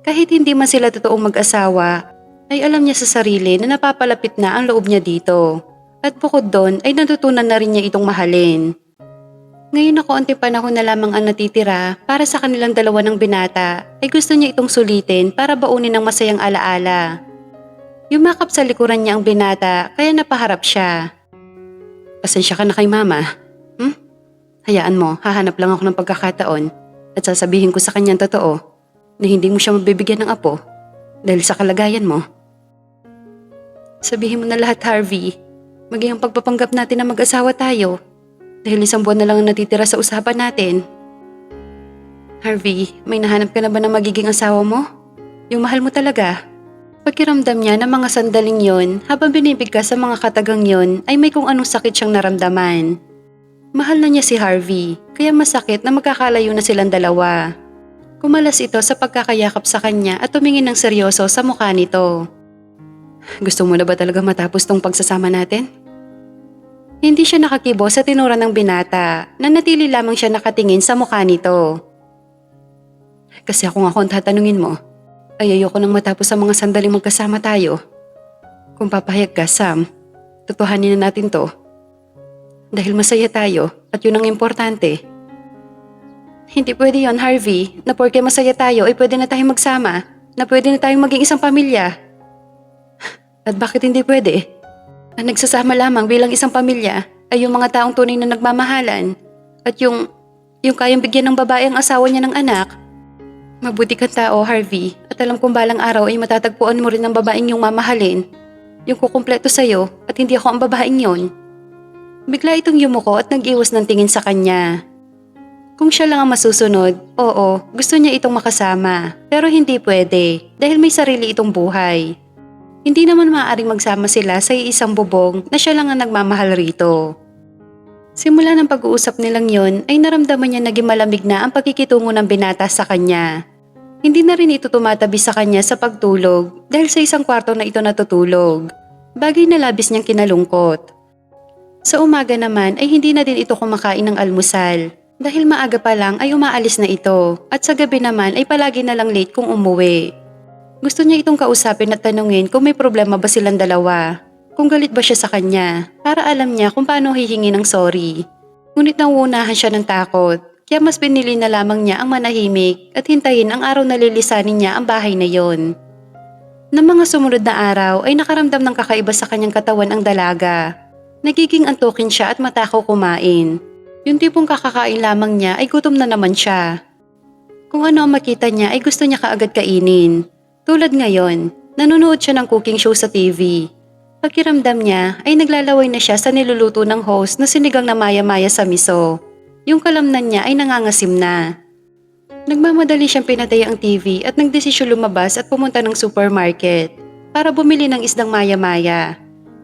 Kahit hindi man sila totoong mag-asawa, ay alam niya sa sarili na napapalapit na ang loob niya dito. At bukod doon ay natutunan na rin niya itong mahalin. Ngayon na kaunti panahon na lamang ang natitira para sa kanilang dalawa ng binata ay gusto niya itong sulitin para baunin ng masayang alaala. Yumakap sa likuran niya ang binata kaya napaharap siya. Pasensya ka na kay mama. Hayaan mo, hahanap lang ako ng pagkakataon at sasabihin ko sa kanyang totoo na hindi mo siya mabibigyan ng apo dahil sa kalagayan mo. Sabihin mo na lahat, Harvey. Maging ang pagpapanggap natin na mag-asawa tayo dahil 1 buwan na lang ang natitira sa usapan natin. Harvey, may nahanap ka na ba na magiging asawa mo? Yung mahal mo talaga. Pakiramdam niya na mga sandaling yon habang binibigkas sa mga katagang yon ay may kung anong sakit siyang naramdaman. Mahal na niya si Harvey kaya masakit na magkakalayo na silang dalawa. Kumalas ito sa pagkakayakap sa kanya at tumingin ng seryoso sa mukha nito. Gusto mo na ba talaga matapos tong pagsasama natin? Hindi siya nakakibo sa tinura ng binata na natili lamang siya nakatingin sa mukha nito. Kasi ako ang tatanungin mo, ay ayoko nang matapos sa mga sandaling magkasama tayo. Kung papahayag ka, Sam, tutuhanin na natin to. Dahil masaya tayo at yun ang importante. Hindi pwede yon, Harvey, na porke masaya tayo ay pwede na tayong magsama, na pwede na tayong maging isang pamilya. At bakit hindi pwede? Ang nagsasama lamang bilang isang pamilya ay yung mga taong tunay na nagmamahalan at yung kayang bigyan ng babae ang asawa niya ng anak. Mabuti kang tao, Harvey, at alam kong balang araw ay matatagpuan mo rin ang babaeng yung mamahalin, yung kukumpleto sa'yo at hindi ako ang babaeng yon. Bigla itong yumuko at nag-iwas ng tingin sa kanya. Kung siya lang ang masusunod, oo, gusto niya itong makasama, pero hindi pwede dahil may sarili itong buhay. Hindi naman maaaring magsama sila sa iisang bubong na siya lang ang nagmamahal rito. Simula ng pag-uusap nilang yon ay naramdaman niya naging malamig na ang pagkikitungo ng binata sa kanya. Hindi na rin ito tumatabi sa kanya sa pagtulog dahil sa isang kwarto na ito natutulog. Bagay na labis niyang kinalungkot. Sa umaga naman ay hindi na din ito kumakain ng almusal dahil maaga pa lang ay umaalis na ito at sa gabi naman ay palagi na lang late kung umuwi. Gusto niya itong kausapin at tanungin kung may problema ba silang dalawa. Kung galit ba siya sa kanya, para alam niya kung paano hihingi ng sorry. Ngunit nauunahan siya ng takot, kaya mas pinili na lamang niya ang manahimik at hintayin ang araw na lilisanin niya ang bahay na yon. Ng mga sumunod na araw ay nakaramdam ng kakaiba sa kanyang katawan ang dalaga. Nagiging antukin siya at matakaw kumain. Yung tipong kakakain lamang niya ay gutom na naman siya. Kung ano ang makita niya ay gusto niya kaagad kainin. Tulad ngayon, nanonood siya ng cooking show sa TV. Pakiramdam niya ay naglalaway na siya sa niluluto ng host na sinigang na maya-maya sa miso. Yung kalamnan niya ay nangangasim na. Nagmamadali siyang pinatay ang TV at nagdesisyon lumabas at pumunta ng supermarket para bumili ng isdang maya-maya.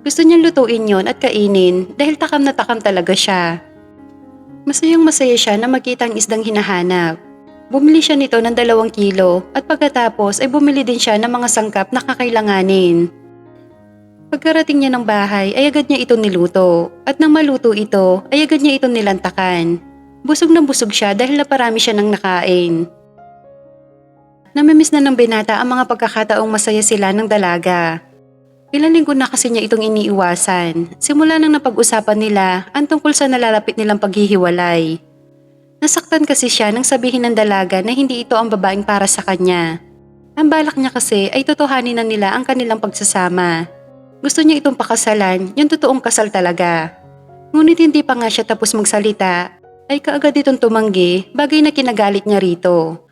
Gusto niyang lutuin yon at kainin dahil takam na takam talaga siya. Masayang masaya siya na makita ang isdang hinahanap. Bumili siya nito ng 2 kilo at pagkatapos ay bumili din siya ng mga sangkap na kakailanganin. Pagkarating niya ng bahay ay agad niya ito niluto at nang maluto ito ay agad niya ito nilantakan. Busog na busog siya dahil naparami siya ng nakain. Namimiss na ng binata ang mga pagkakataong masaya sila ng dalaga. Ilang linggo na kasi niya itong iniiwasan. Simula nang napag-usapan nila ang tungkol sa nalalapit nilang paghihiwalay. Nasaktan kasi siya nang sabihin ng dalaga na hindi ito ang babaeng para sa kanya. Ang balak niya kasi ay totohanin na nila ang kanilang pagsasama. Gusto niya itong pakasalan, yung totoong kasal talaga. Ngunit hindi pa nga siya tapos magsalita, ay kaagad itong tumanggi, bagay na kinagalit niya rito.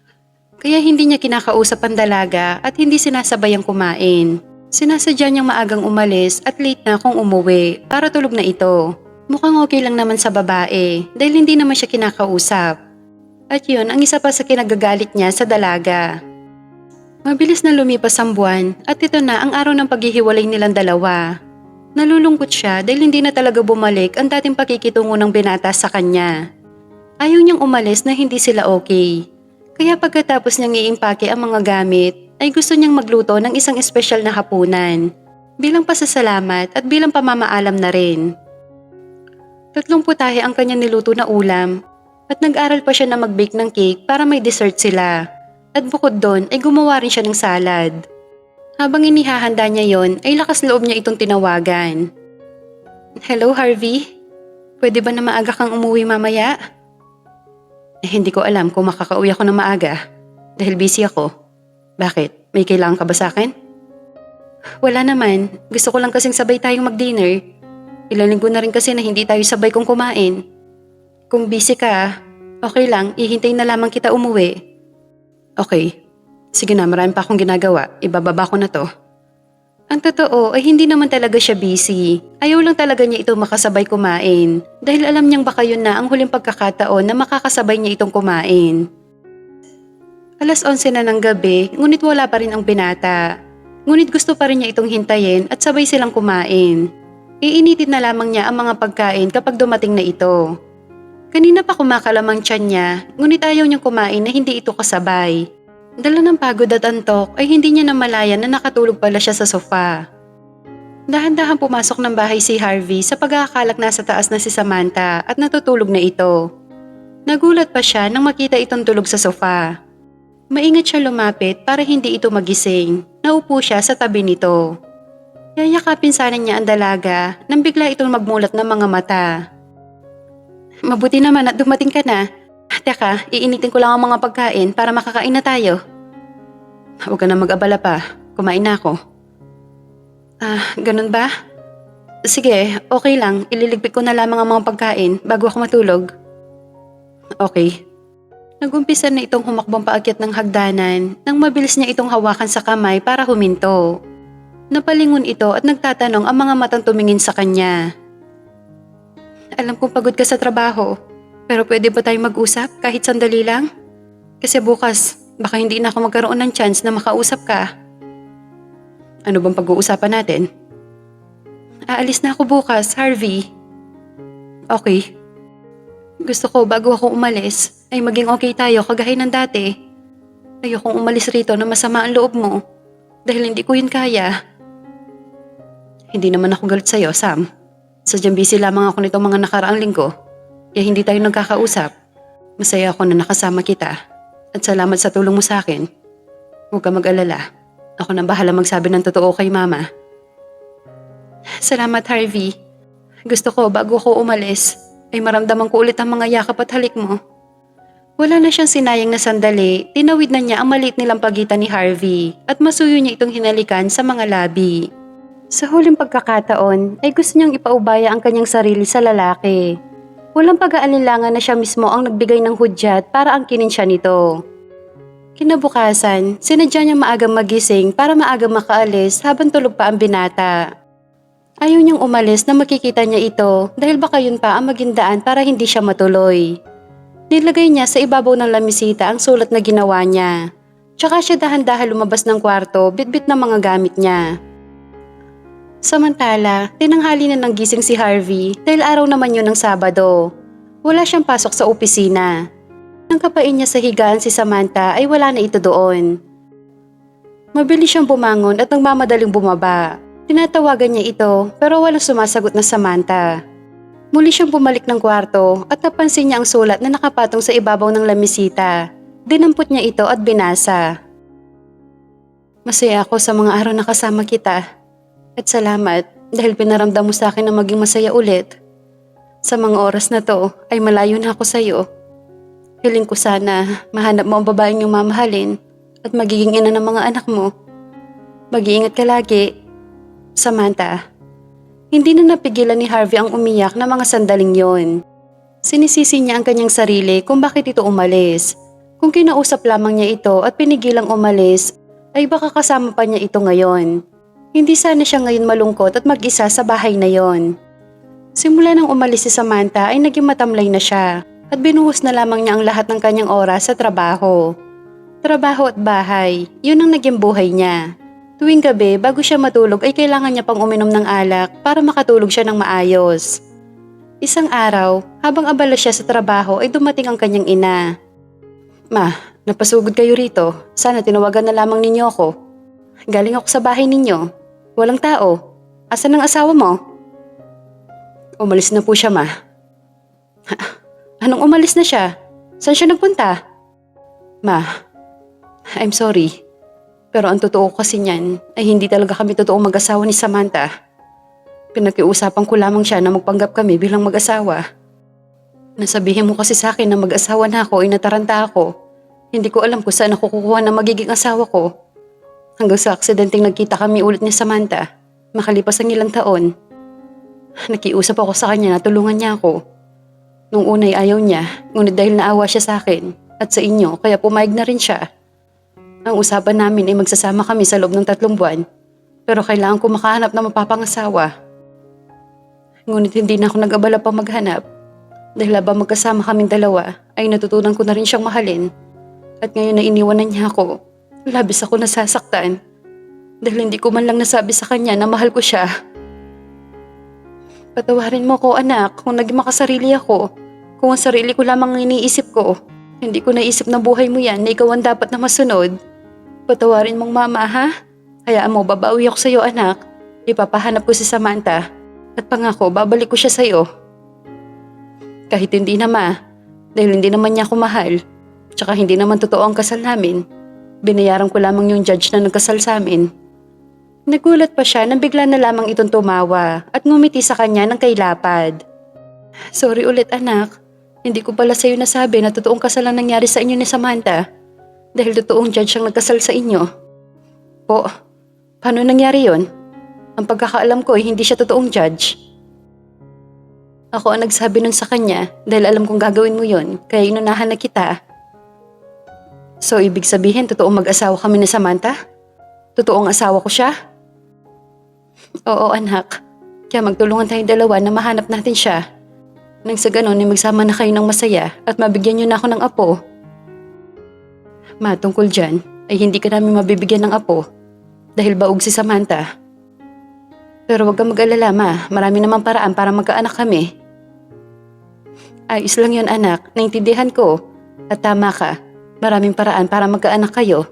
Kaya hindi niya kinakausap ang dalaga at hindi sinasabayang kumain. Sinasadya niyang maagang umalis at late na kung umuwi para tulog na ito. Mukhang okay lang naman sa babae dahil hindi naman siya kinakausap. At yun ang isa pa sa kinagagalit niya sa dalaga. Mabilis na lumipas ang buwan at ito na ang araw ng paghihiwalay nilang dalawa. Nalulungkot siya dahil hindi na talaga bumalik ang dating pakikitungo ng binata sa kanya. Ayaw niyang umalis na hindi sila okay. Kaya pagkatapos niyang iimpake ang mga gamit, ay gusto niyang magluto ng isang espesyal na hapunan. Bilang pasasalamat at bilang pamamaalam na rin. 3 putahe ang kanya niluto na ulam at nag-aral pa siya na mag-bake ng cake para may dessert sila. At bukod doon ay gumawa rin siya ng salad. Habang inihahanda niya yon ay lakas loob niya itong tinawagan. Hello Harvey? Pwede ba na maaga kang umuwi mamaya? Hindi ko alam kung makakauwi ako na maaga dahil busy ako. Bakit? May kailangan ka ba sa akin? Wala naman. Gusto ko lang kasing sabay tayong mag-dinner. Ilang linggo na rin kasi na hindi tayo sabay kung kumain. Kung busy ka, okay lang, ihintay na lamang kita umuwi. Okay. Sige na, marami pa akong ginagawa. Ibababa ko na to. Ang totoo ay hindi naman talaga siya busy. Ayaw lang talaga niya ito makasabay kumain. Dahil alam niyang baka yun na ang huling pagkakataon na makakasabay niya itong kumain. 11:00 na ng gabi, ngunit wala pa rin ang binata. Ngunit gusto pa rin niya itong hintayin at sabay silang kumain. Iinitin na lamang niya ang mga pagkain kapag dumating na ito. Kanina pa kumakalamang tiyan niya, ngunit ayaw niyang kumain na hindi ito kasabay. Dala ng pagod at antok ay hindi niya namalayan na nakatulog pala siya sa sofa. Dahan-dahan pumasok ng bahay si Harvey sa pag-aakalak nasa taas na si Samantha at natutulog na ito. Nagulat pa siya nang makita itong tulog sa sofa. Maingat siya lumapit para hindi ito magising. Naupo siya sa tabi nito. Yayakapin sana niya ang dalaga nang bigla itong magmulat ng mga mata. Mabuti naman at dumating ka na. Teka, iinitin ko lang ang mga pagkain para makakain na tayo. Huwag ka na mag-abala pa. Kumain na ako. Ganun ba? Sige, okay lang. Ililigpit ko na lamang ang mga pagkain bago ako matulog. Okay. Nagumpisa na itong humakbang paakyat ng hagdanan nang mabilis niya itong hawakan sa kamay para huminto. Napalingon ito at nagtatanong ang mga matang tumingin sa kanya. Alam kong pagod ka sa trabaho, pero pwede ba tayong mag-usap kahit sandali lang? Kasi bukas, baka hindi na ako magkaroon ng chance na makausap ka. Ano bang pag-uusapan natin? Aalis na ako bukas, Harvey. Okay. Gusto ko bago ako umalis ay maging okay tayo kagaya ng dati. Ayokong umalis rito na masama ang loob mo dahil hindi ko yun kaya. Hindi naman ako galit sa'yo, Sam. Sadyang busy lamang ako nitong mga nakaraang linggo kaya hindi tayo nagkakausap. Masaya ako na nakasama kita at salamat sa tulong mo sa akin. Huwag ka mag-alala. Ako na bahala magsabi ng totoo kay Mama. Salamat, Harvey. Gusto ko bago ako umalis ay maramdaman ko ulit ang mga yakap at halik mo. Wala na siyang sinayang na sandali, tinawid na niya ang maliit nilang pagitan ni Harvey at masuyo niya itong hinalikan sa mga labi. Sa huling pagkakataon ay gusto niyang ipaubaya ang kanyang sarili sa lalaki. Walang pag-aalinlangan na siya mismo ang nagbigay ng hudyat para angkinin siya nito. Kinabukasan, sinadya niyang maagang magising para maagang makaalis habang tulog pa ang binata. Ayaw niyang umalis na makikita niya ito dahil baka yun pa ang maging daan para hindi siya matuloy. Nilagay niya sa ibabaw ng lamisita ang sulat na ginawa niya. Tsaka siya dahan-dahan lumabas ng kwarto bitbit ng mga gamit niya. Samantala, tinanghali na ng gising si Harvey dahil araw naman yun ng Sabado. Wala siyang pasok sa opisina. Nang kapain niya sa higaan si Samantha ay wala na ito doon. Mabilis siyang bumangon at nagmamadaling bumaba. Tinatawagan niya ito pero walang sumasagot na Samantha. Muli siyang bumalik ng kwarto at napansin niya ang sulat na nakapatong sa ibabaw ng lamisita. Dinampot niya ito at binasa. Masaya ako sa mga araw na kasama kita. At salamat dahil pinaramdam mo sa akin na maging masaya ulit. Sa mga oras na to ay malayo na ako sa iyo. Hiling ko sana mahanap mo ang babaeng iyong mamahalin at magiging ina ng mga anak mo. Mag-iingat ka lagi. Samantha. Hindi na napigilan ni Harvey ang umiyak na mga sandaling yon. Sinisisi niya ang kanyang sarili kung bakit ito umalis. Kung kinausap lamang niya ito at pinigilang umalis, ay baka kasama pa niya ito ngayon. Hindi sana siya ngayon malungkot at mag-isa sa bahay na yon. Simula nang umalis si Samantha ay naging matamlay na siya at binuhos na lamang niya ang lahat ng kanyang oras sa trabaho. Trabaho at bahay, yun ang naging buhay niya. Tuwing gabi bago siya matulog ay kailangan niya pang uminom ng alak para makatulog siya ng maayos. Isang araw, habang abala siya sa trabaho ay dumating ang kanyang ina. Ma, napasugod kayo rito. Sana tinawagan na lamang ninyo ako. Galing ako sa bahay ninyo. Walang tao. Asan ang asawa mo? Umalis na po siya, ma. Anong umalis na siya? Saan siya nagpunta? Ma, I'm sorry. Pero ang totoo kasi niyan ay hindi talaga kami totoong mag-asawa ni Samantha. Pinakiusapan ko lamang siya na magpanggap kami bilang mag-asawa. Nasabihin mo kasi sa akin na mag-asawa na ako ay nataranta ako. Hindi ko alam kung saan ako kukuha ng magiging asawa ko. Hanggang sa aksidenteng nagkita kami ulit ni Samantha, makalipas ang ilang taon. Nakiusap ako sa kanya na tulungan niya ako. Nung unay ayaw niya, ngunit dahil naawa siya sa akin at sa inyo kaya pumayag na rin siya. Ang usapan namin ay magsasama kami sa loob ng 3 buwan, pero kailangan ko makahanap ng mapapangasawa. Ngunit hindi na ako nag-abala pa maghanap. Dahil habang magkasama kaming dalawa ay natutunan ko na rin siyang mahalin. At ngayon na iniwanan niya ako, labis ako nasasaktan. Dahil hindi ko man lang nasabi sa kanya na mahal ko siya. Patawarin mo ko, anak, kung naging makasarili ako. Kung ang sarili ko lamang ang iniisip ko. Hindi ko naisip na buhay mo yan na ikaw ang dapat na masunod. Patawarin mong mama, ha? Hayaan mo, babawi ako sa'yo, anak. Ipapahanap ko si Samantha. At pangako, babalik ko siya sa'yo. Kahit hindi na, ma. Dahil hindi naman niya ako mahal. Tsaka hindi naman totoo ang kasal namin. Binayaran ko lamang yung judge na nagkasal sa amin. Nagulat pa siya nang bigla na lamang itong tumawa at ngumiti sa kanya ng kailapad. Sorry ulit, anak. Hindi ko pala sa'yo nasabi na totoong kasal ang nangyari sa inyo ni Samantha. Dahil totoong judge ang nagkasal sa inyo. Po, paano nangyari yon? Ang pagkakaalam ko ay hindi siya totoong judge. Ako ang nagsabi nun sa kanya dahil alam kong gagawin mo yon, kaya inunahan na kita. So, ibig sabihin, totoong mag-asawa kami ni Samantha? Totoong asawa ko siya? Oo, anak. Kaya magtulungan tayong dalawa na mahanap natin siya. Nang sa ganon, ay magsama na kayo ng masaya at mabigyan niyo na ako ng apo. Ma, tungkol dyan, ay hindi ka namin mabibigyan ng apo. Dahil baog si Samantha. Pero huwag kang mag-alala, ma. Marami namang paraan para magkaanak kami. Ayos lang yun, anak. Naintindihan ko. At tama ka. Maraming paraan para magkaanak kayo.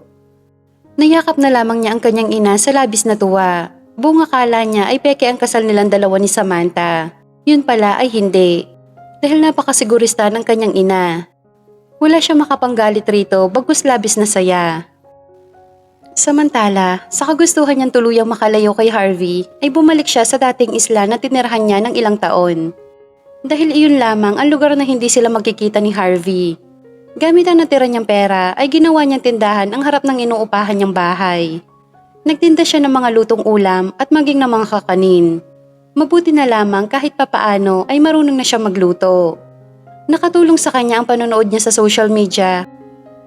Nayakap na lamang niya ang kanyang ina sa labis na tuwa. Buong akala niya ay peke ang kasal nilang dalawa ni Samantha. Yun pala ay hindi. Dahil napakasigurista ng kanyang ina. Wala siya makapanggalit rito bagkus labis na saya. Samantala, sa kagustuhan niyang tuluyang makalayo kay Harvey, ay bumalik siya sa dating isla na tinirahan niya ng ilang taon. Dahil iyon lamang ang lugar na hindi sila magkikita ni Harvey. Gamit ang natira niyang pera ay ginawa niyang tindahan ang harap ng inuupahan niyang bahay. Nagtinda siya ng mga lutong ulam at maging ng mga kakanin. Mabuti na lamang kahit papaano ay marunong na siya magluto. Nakatulong sa kanya ang panonood niya sa social media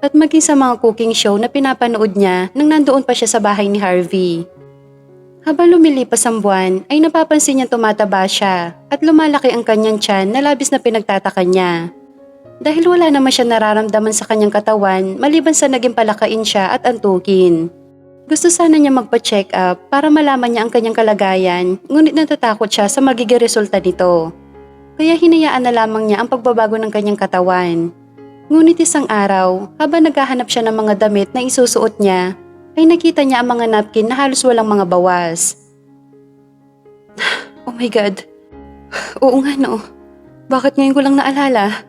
at maging sa mga cooking show na pinapanood niya nang nandoon pa siya sa bahay ni Harvey. Habang lumilipas ang buwan ay napapansin niyang tumataba siya at lumalaki ang kanyang tiyan na labis na pinagtataka niya. Dahil wala naman siya nararamdaman sa kanyang katawan maliban sa naging palakain siya at antukin. Gusto sana niya magpa-check up para malaman niya ang kanyang kalagayan ngunit natatakot siya sa magiging resulta nito. Kaya hinayaan na lamang niya ang pagbabago ng kanyang katawan. Ngunit isang araw, habang naghahanap siya ng mga damit na isusuot niya, ay nakita niya ang mga napkin na halos walang mga bawas. Oh my God. Oo nga no. Bakit ngayon ko lang naalala?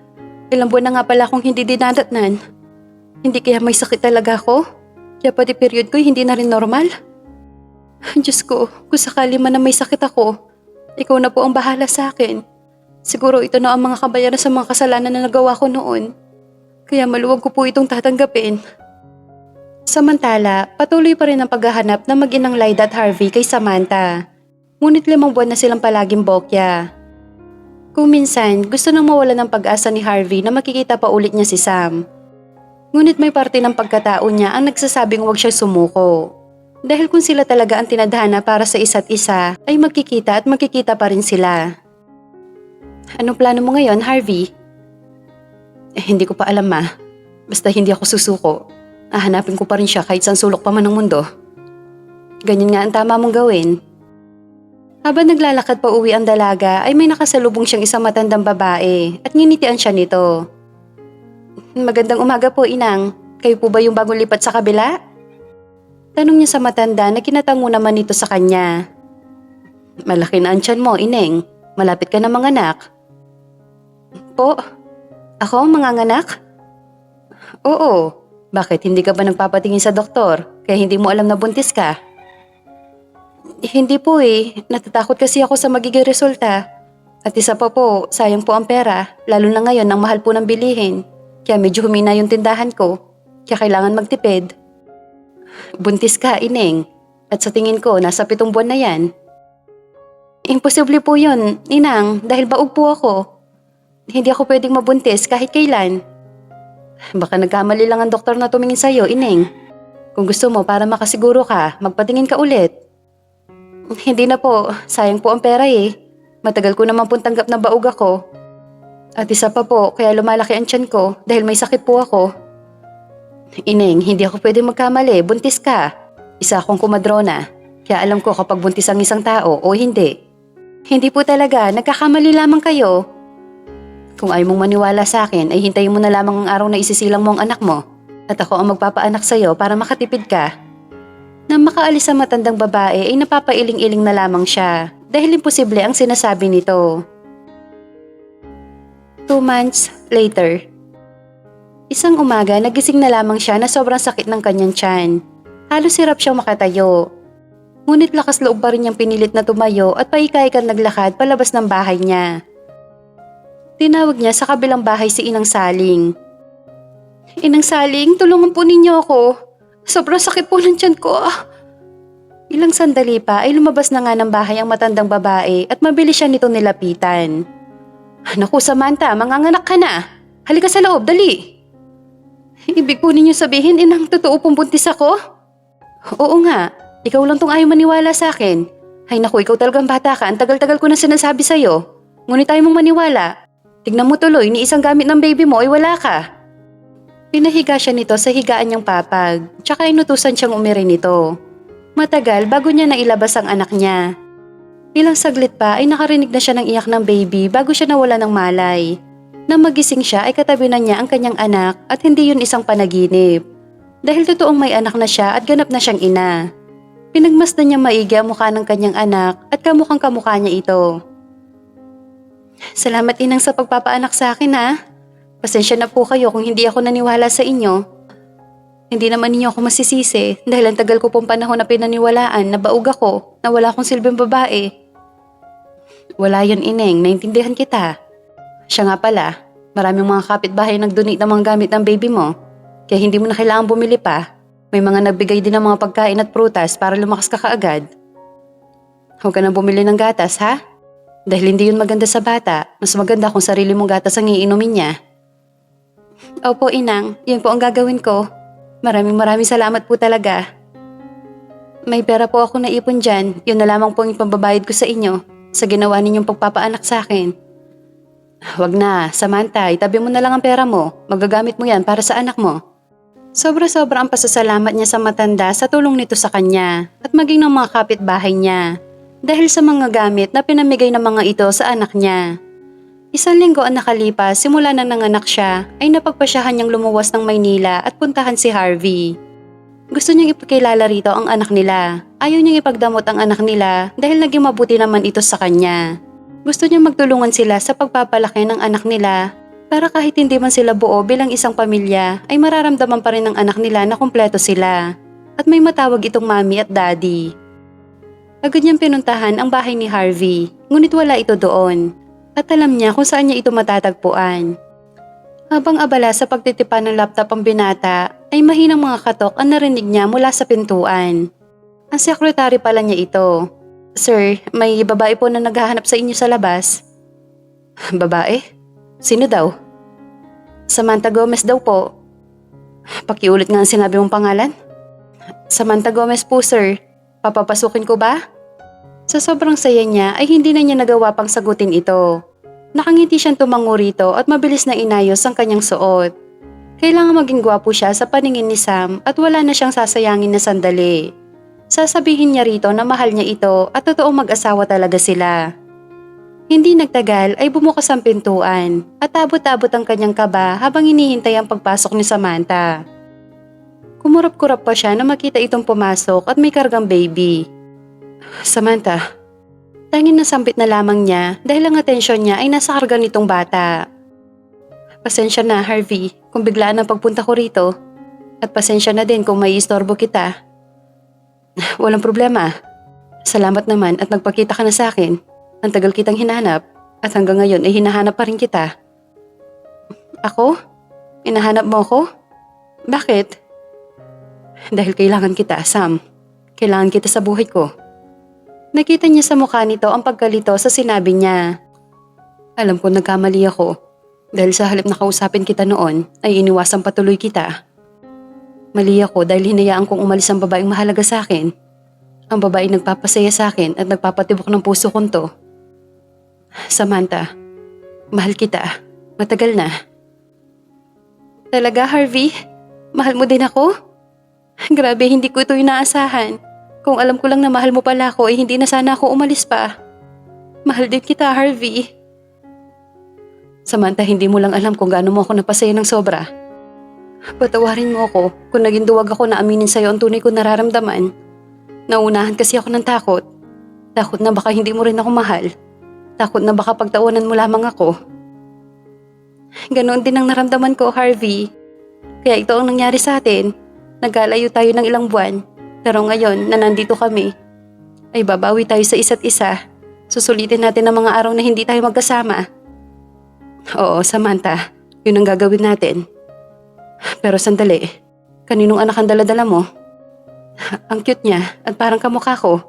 Ilang buwan na nga pala akong hindi dinadatnan. Hindi kaya may sakit talaga ako? Kaya pati period ko hindi na rin normal? Diyos ko, kung sakali man na may sakit ako, ikaw na po ang bahala sa akin. Siguro ito na ang mga kabayaran sa mga kasalanan na nagawa ko noon. Kaya maluwag ko po itong tatanggapin. Samantala, patuloy pa rin ang paghahanap ng mag-inang Lyda at Harvey kay Samantha. Ngunit 5 buwan na silang palaging bokya. Kung minsan, gusto nang mawala ng pag-asa ni Harvey na makikita pa ulit niya si Sam. Ngunit may parte ng pagkatao niya ang nagsasabing huwag siya sumuko. Dahil kung sila talaga ang tinadhana para sa isa't isa, ay magkikita at magkikita pa rin sila. Anong plano mo ngayon, Harvey? Hindi ko pa alam, ma. Basta hindi ako susuko. Hahanapin ko pa rin siya kahit saan sulok pa man ng mundo. Ganyan nga ang tama mong gawin. Habang naglalakad pa uwi ang dalaga ay may nakasalubong siyang isang matandang babae at nginitian siya nito. Magandang umaga po, Inang. Kayo po ba yung bagong lipat sa kabila? Tanong niya sa matanda na kinatango naman nito sa kanya. Malaki na ang tiyan mo, Ineng. Malapit ka na manganak. Po? Ako ang manganganak? Oo. Bakit hindi ka ba nagpapatingin sa doktor? Kaya hindi mo alam na buntis ka? Hindi po eh. Natatakot kasi ako sa magiging resulta. At isa pa po, sayang po ang pera. Lalo na ngayon ang mahal po ng bilihin. Kaya medyo humina yung tindahan ko. Kaya kailangan magtipid. Buntis ka, Ineng. At sa tingin ko, nasa 7 buwan na yan. Imposible po yun, Inang, dahil baog po ako. Hindi ako pwedeng mabuntis kahit kailan. Baka nagkamali lang ang doktor na tumingin sa'yo, Ineng. Kung gusto mo para makasiguro ka, magpatingin ka ulit. Hindi na po, sayang po ang pera eh. Matagal ko naman pong tanggap na baog ako. At isa pa po, kaya lumalaki ang tiyan ko dahil may sakit po ako. Ineng, hindi ako pwedeng magkamali, buntis ka. Isa akong kumadrona, kaya alam ko kapag buntis ang isang tao o hindi. Hindi po talaga, nagkakamali lamang kayo. Kung ayaw mong maniwala sa akin ay hintayin mo na lamang ang araw na isisilang mo ang anak mo at ako ang magpapaanak sa'yo para makatipid ka. Nang makaalis ang matandang babae ay napapailing-iling na lamang siya dahil imposible ang sinasabi nito. 2 months later. Isang umaga nagising na lamang siya na sobrang sakit ng kanyang tiyan. Halos hirap siyang makatayo. Ngunit lakas loob pa rin niyang pinilit na tumayo at paikay-ikay naglakad palabas ng bahay niya. Tinawag niya sa kabilang bahay si Inang Saling. Inang Saling, tulungan po ninyo ako. Sobrang sakit po ng tiyan ko. Ilang sandali pa ay lumabas na nga ng bahay ang matandang babae at mabilis siya nito nilapitan. Naku Samantha, manganganak ka na. Halika sa loob, dali. Ibig po ninyo sabihin, Inang, totoo pong buntis ako? Oo nga, ikaw lang tong ayaw maniwala sa akin. Ay naku, ikaw talagang bata ka, ang tagal-tagal ko na sinasabi sa'yo. Ngunit ayaw mong maniwala. Tignan mo tuloy, ni isang gamit ng baby mo ay wala ka. Pinahiga siya nito sa higaan niyang papag, tsaka inutusan siyang umiri nito. Matagal bago niya nailabas ang anak niya. Ilang saglit pa ay nakarinig na siya ng iyak ng baby bago siya nawala ng malay. Nang magising siya ay katabi na niya ang kanyang anak at hindi yun isang panaginip. Dahil totoong may anak na siya at ganap na siyang ina. Pinagmasdan niya maigi ang mukha ng kanyang anak at kamukhang kamukha niya ito. Salamat inang sa pagpapaanak sa akin ha. Pasensya na po kayo kung hindi ako naniwala sa inyo. Hindi naman ninyo ako masisisi dahil ang tagal ko pong panahon na pinaniwalaan na baog ako na wala akong silbing babae. Wala yun ineng, naintindihan kita. Siya nga pala, maraming mga kapitbahay nag-donate ng mga gamit ng baby mo. Kaya hindi mo na kailangan bumili pa. May mga nagbigay din ng mga pagkain at prutas para lumakas ka kaagad. Huwag ka nang bumili ng gatas ha? Dahil hindi yun maganda sa bata, mas maganda kung sarili mong gatas ang iinumin niya. Opo inang, yun po ang gagawin ko. Maraming salamat po talaga. May pera po ako naipon dyan, yun na lamang po ang ipambabayad ko sa inyo sa ginawa ninyong pagpapaanak sa akin. Wag na, Samantha, itabi mo na lang ang pera mo. Magagamit mo yan para sa anak mo. Sobra-sobra ang pasasalamat niya sa matanda sa tulong nito sa kanya at maging ng mga kapitbahay niya dahil sa mga gamit na pinamigay ng mga ito sa anak niya. Isang linggo ang nakalipas simula na nanganak siya ay napagpasyahan niyang lumuwas ng Maynila at puntahan si Harvey. Gusto niyang ipakilala rito ang anak nila. Ayaw niyang ipagdamot ang anak nila dahil naging mabuti naman ito sa kanya. Gusto niyang magtulungan sila sa pagpapalaki ng anak nila para kahit hindi man sila buo bilang isang pamilya ay mararamdaman pa rin ng anak nila na kumpleto sila at may matawag itong mami at daddy. Agad niyang pinuntahan ang bahay ni Harvey ngunit wala ito doon at alam niya kung saan niya ito matatagpuan. Habang abala sa pagtitipan ng laptop ang binata ay mahinang mga katok ang narinig niya mula sa pintuan. Ang sekretary pala niya ito. Sir, may babae po na naghahanap sa inyo sa labas. Babae? Sino daw? Samantha Gomez daw po. Pakiulit nga ang sinabi mong pangalan. Samantha Gomez po sir. Papapasukin ko ba? Sa sobrang saya niya ay hindi na niya nagawa pang sagutin ito. Nakangiti siyang tumango rito at mabilis na inayos ang kanyang suot. Kailangan maging gwapo siya sa paningin ni Sam at wala na siyang sasayangin na sandali. Sasabihin niya rito na mahal niya ito at totoong mag-asawa talaga sila. Hindi nagtagal ay bumukas ang pintuan at abot-abot ang kanyang kaba habang hinihintay ang pagpasok ni Samantha. Kumurap-kurap pa siya na makita itong pumasok at may kargang baby. Samantha, tanging nasambit na lamang niya dahil ang atensyon niya ay nasa karga nitong bata. Pasensya na Harvey kung biglaan ang pagpunta ko rito at pasensya na din kung may istorbo kita. Walang problema. Salamat naman at nagpakita ka na sa akin. Ang tagal kitang hinahanap at hanggang ngayon ay hinahanap pa rin kita. Ako? Hinahanap mo ko? Bakit? Dahil kailangan kita, Sam. Kailangan kita sa buhay ko. Nakita niya sa mukha nito ang pagkalito sa sinabi niya. Alam ko nagkamali ako. Dahil sa halip na kausapin kita noon ay iniwasang patuloy kita. Mali ako dahil hinayaan kong umalis ang babaeng mahalaga sa akin. Ang babaeng nagpapasaya sa akin at nagpapatibok ng puso kong to. Samantha, mahal kita. Matagal na. Talaga, Harvey? Mahal mo din ako? Grabe, hindi ko ito inaasahan. Kung alam ko lang na mahal mo pala ako, ay hindi na sana ako umalis pa. Mahal din kita, Harvey. Samantha, hindi mo lang alam kung gaano mo ako napasaya ng sobra. Patawarin mo ako kung naging duwag ako na aminin sa'yo ang tunay ko nararamdaman. Naunahan kasi ako ng takot. Takot na baka hindi mo rin ako mahal. Takot na baka pagtawanan mo lamang ako. Ganoon din ang naramdaman ko, Harvey. Kaya ito ang nangyari sa atin. Nagkalayo tayo ng ilang buwan. Pero ngayon na nandito kami, ay babawi tayo sa isa't isa. Susulitin natin ang mga araw na hindi tayo magkasama. Oo, Samantha. Yun ang gagawin natin. Pero sandali, kaninong anak ang dala-dala mo? Ang cute niya at parang kamukha ko.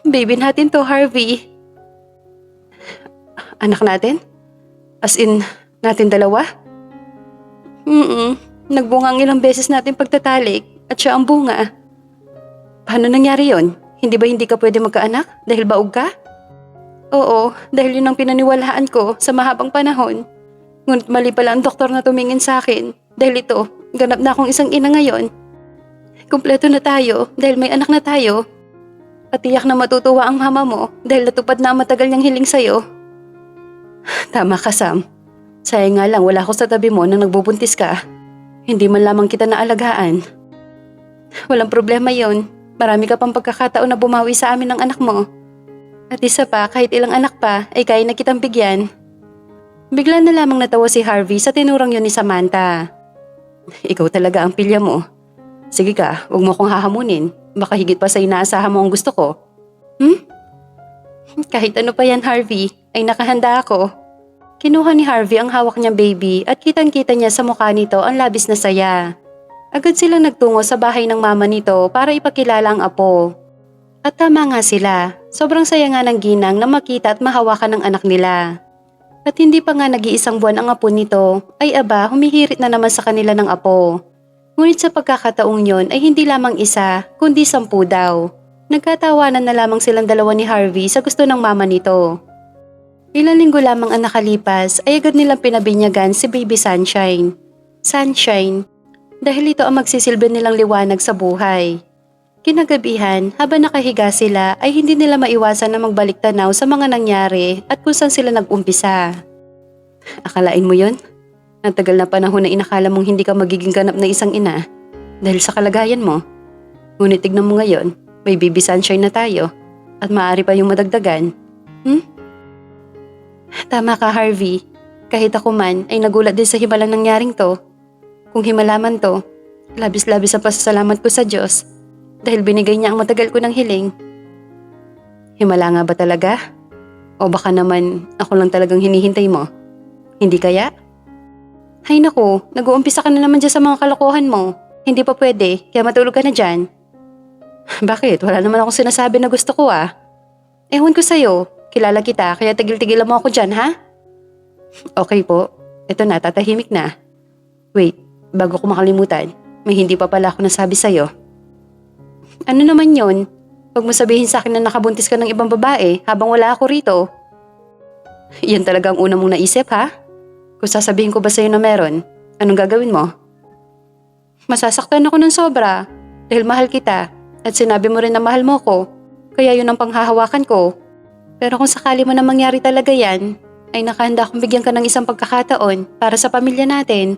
Baby natin to, Harvey. Anak natin? As in, natin dalawa? Nagbunga ang ilang beses natin pagtatalik at siya ang bunga. Paano nangyari yon? Hindi ba hindi ka pwede magkaanak dahil baog ka? Oo, dahil yun ang pinaniwalaan ko sa mahabang panahon. Ngunit mali pala ang doktor na tumingin sa akin dahil ito, ganap na akong isang ina ngayon. Kumpleto na tayo dahil may anak na tayo. Patiyak na matutuwa ang mama mo dahil natupad na ang matagal niyang hiling sa'yo. Tama ka, Sam. Sayang nga lang wala ako sa tabi mo nang nagbubuntis ka. Hindi man lamang kita naalagaan. Walang problema yon. Marami ka pang pagkakataon na bumawi sa amin ng anak mo. At isa pa, kahit ilang anak pa, ay kaya na kitang bigyan. Bigla na lamang natawa si Harvey sa tinurang yun ni Samantha. Ikaw talaga ang pilya mo. Sige ka, huwag mo akong hahamunin. Baka higit pa sa inaasahan mo ang gusto ko. Kahit ano pa yan, Harvey, ay nakahanda ako. Kinuha ni Harvey ang hawak niyang baby at kitang-kita niya sa mukha nito ang labis na saya. Agad silang nagtungo sa bahay ng mama nito para ipakilala ang apo. At tama nga sila, sobrang saya nga ng ginang na makita at mahawakan ng anak nila. At hindi pa nga nag-iisang buwan ang apo nito, ay aba humihirit na naman sa kanila ng apo. Ngunit sa pagkakataong yon ay hindi lamang isa, kundi 10 daw. Nagkatawanan na lamang silang dalawa ni Harvey sa gusto ng mama nito. Ilang linggo lamang ang nakalipas ay agad nilang pinabinyagan si Baby Sunshine. Sunshine, dahil ito ang magsisilbi nilang liwanag sa buhay. Kinagabihan, habang nakahiga sila ay hindi nila maiwasan na magbalik tanaw sa mga nangyari at kung saan sila nag-umpisa. Akalain mo yun? Ang tagal na panahon na inakala mong hindi ka magiging ganap na isang ina dahil sa kalagayan mo. Ngunit tignan mo ngayon, may Baby Sunshine na tayo at maaari pa yung madagdagan. Tama ka, Harvey. Kahit ako man ay nagulat din sa himalang nangyaring to. Kung himalaman to, labis-labis ang pasasalamat ko sa Diyos dahil binigay niya ang matagal ko ng hiling. Himala nga ba talaga? O baka naman ako lang talagang hinihintay mo? Hindi kaya? Hay naku, nag-uumpisa ka na naman dyan sa mga kalokohan mo. Hindi pa pwede, kaya matulog ka na dyan. Bakit? Wala naman akong sinasabi na gusto ko ah. Ewan ko sa'yo. Kilala kita, kaya tigil-tigilan mo ako dyan, ha? Okay po. Ito na, tatahimik na. Wait, bago ko makalimutan, may hindi pa pala ako nasabi sa'yo. Ano naman yon? Huwag mo sabihin sa akin na nakabuntis ka ng ibang babae habang wala ako rito. Yan talaga ang una mong naisip, ha? Kung sasabihin ko ba sa'yo na meron, anong gagawin mo? Masasaktan ako ng sobra dahil mahal kita at sinabi mo rin na mahal mo ko, kaya yun ang panghahawakan ko. Pero kung sakali mo na mangyari talaga yan, ay nakahanda akong bigyan ka ng isang pagkakataon para sa pamilya natin.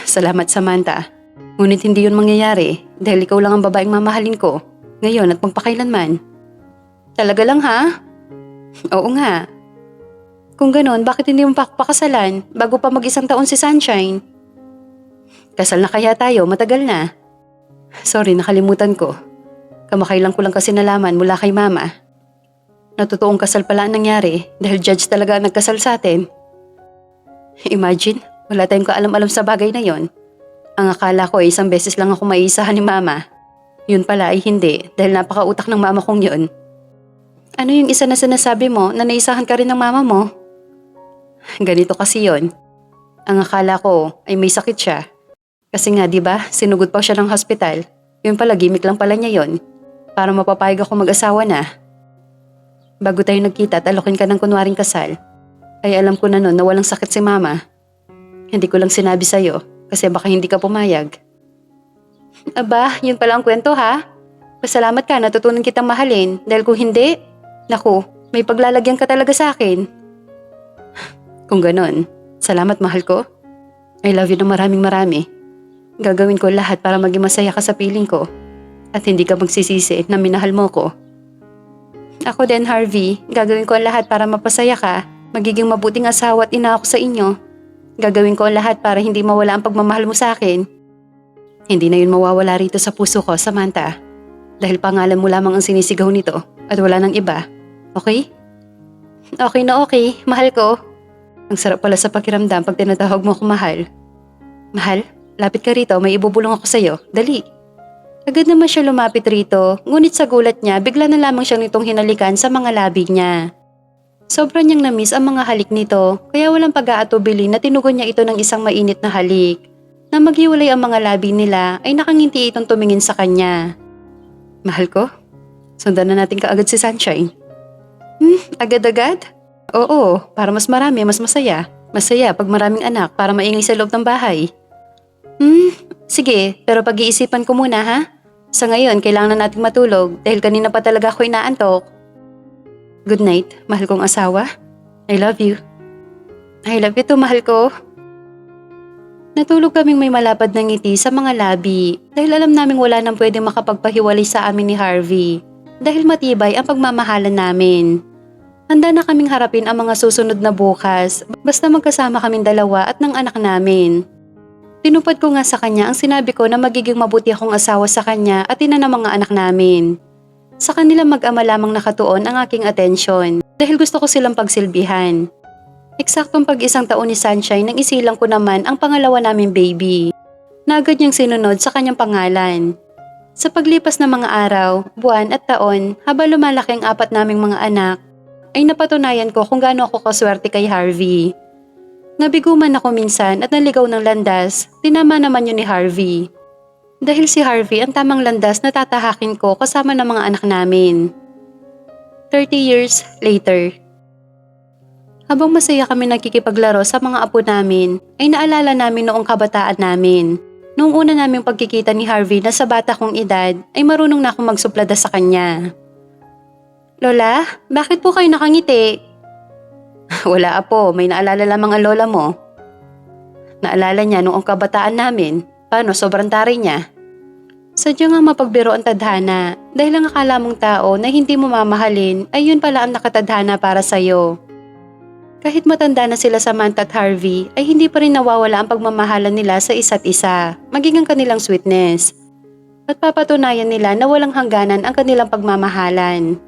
Salamat, Samantha. Ngunit hindi yun mangyayari dahil ikaw lang ang babaeng mamahalin ko, ngayon at magpakailanman. Talaga lang ha? Oo nga. Kung ganon, bakit hindi mo pa ako pakasalan bago pa mag-1 taon si Sunshine? Kasal na kaya tayo, matagal na. Sorry, nakalimutan ko. Kamakailan ko lang kasi nalaman mula kay mama. Natutuong kasal pala ang nangyari dahil judge talaga ang nagkasal sa atin. Imagine, wala tayong kaalam-alam sa bagay na yon. Ang akala ko ay 1 beses lang ako maiisahan ni mama. Yun pala ay hindi dahil napakautak ng mama kong yun. Ano yung isa na sinasabi mo na naisahan ka rin ng mama mo? Ganito kasi yon. Ang akala ko ay may sakit siya. Kasi nga 'di ba, sinugod pa siya ng hospital. Yun pala, gimmick lang pala niya yon. Para mapapayag ako mag-asawa na. Bago tayo nagkita at alokin ka ng kunwaring kasal, ay alam ko na noon na walang sakit si mama. Hindi ko lang sinabi sa'yo kasi baka hindi ka pumayag. Aba, yun pala ang kwento ha? Pasalamat ka, natutunan kitang mahalin dahil kung hindi, naku, may paglalagyan ka talaga sa akin. Kung ganon, salamat mahal ko. I love you ng maraming-marami. Gagawin ko lahat para maging masaya ka sa piling ko at hindi ka magsisisi na minahal mo ko. Ako din, Harvey. Gagawin ko ang lahat para mapasaya ka. Magiging mabuting asawa at ina ako sa inyo. Gagawin ko ang lahat para hindi mawala ang pagmamahal mo sa akin. Hindi na yun mawawala rito sa puso ko, Samantha. Dahil pangalan mo lamang ang sinisigaw nito at wala nang iba. Okay? Okay na okay, mahal ko. Ang sarap pala sa pakiramdam pag tinatawag mo ako mahal. Mahal, lapit ka rito, may ibubulong ako sa'yo. Dali. Agad naman siya lumapit rito, ngunit sa gulat niya, bigla na lamang siyang nitong hinalikan sa mga labi niya. Sobra niyang namiss ang mga halik nito, kaya walang pag-aatubili na tinugon niya ito ng isang mainit na halik. Na maghiwalay ang mga labi nila, ay nakangiti itong tumingin sa kanya. Mahal ko, sundan na natin kaagad si Sunshine. Agad-agad? Oo, para mas marami, mas masaya. Masaya pag maraming anak para maingay sa loob ng bahay. Sige, pero pag-iisipan ko muna ha. Sa ngayon, kailangan na nating matulog dahil kanina pa talaga ako inaantok. Good night, mahal kong asawa. I love you. I love you too, mahal ko. Natulog kaming may malapad na ngiti sa mga labi dahil alam naming wala nang pwedeng makapagpahiwalay sa amin ni Harvey dahil matibay ang pagmamahalan namin. Handa na kaming harapin ang mga susunod na bukas basta magkasama kaming dalawa at ng anak namin. Tinupad ko nga sa kanya ang sinabi ko na magiging mabuti akong asawa sa kanya at ina ng mga anak namin. Sa kanila mag-ama lamang nakatuon ang aking atensyon dahil gusto ko silang pagsilbihan. Eksaktong pag-isang taon ni Sunshine nang isilang ko naman ang pangalawa naming baby. Na agad niyang sinunod sa kanyang pangalan. Sa paglipas ng mga araw, buwan at taon habang lumalaki ang apat naming mga anak, ay napatunayan ko kung gaano ako kaswerte kay Harvey. Nabiguman ako minsan at naligaw ng landas, tinama naman yun ni Harvey. Dahil si Harvey ang tamang landas na tatahakin ko kasama ng mga anak namin. 30 years later. Habang masaya kami nagkikipaglaro sa mga apo namin, ay naalala namin noong kabataan namin. Noong una naming pagkikita ni Harvey na sa bata kong edad, ay marunong na akong magsuplada sa kanya. Lola, bakit po kayo nakangiti? Wala apo, may naalala lamang ang lola mo. Naalala niya noong kabataan namin, paano sobrang taray niya. Sadya nga mapagbiro ang tadhana, dahil ang akala mong tao na hindi mo mamahalin ay yun pala ang nakatadhana para sa'yo. Kahit matanda na sila Samantha at Harvey, ay hindi pa rin nawawala ang pagmamahalan nila sa isa't isa, maging ang kanilang sweetness. At papatunayan nila na walang hangganan ang kanilang pagmamahalan.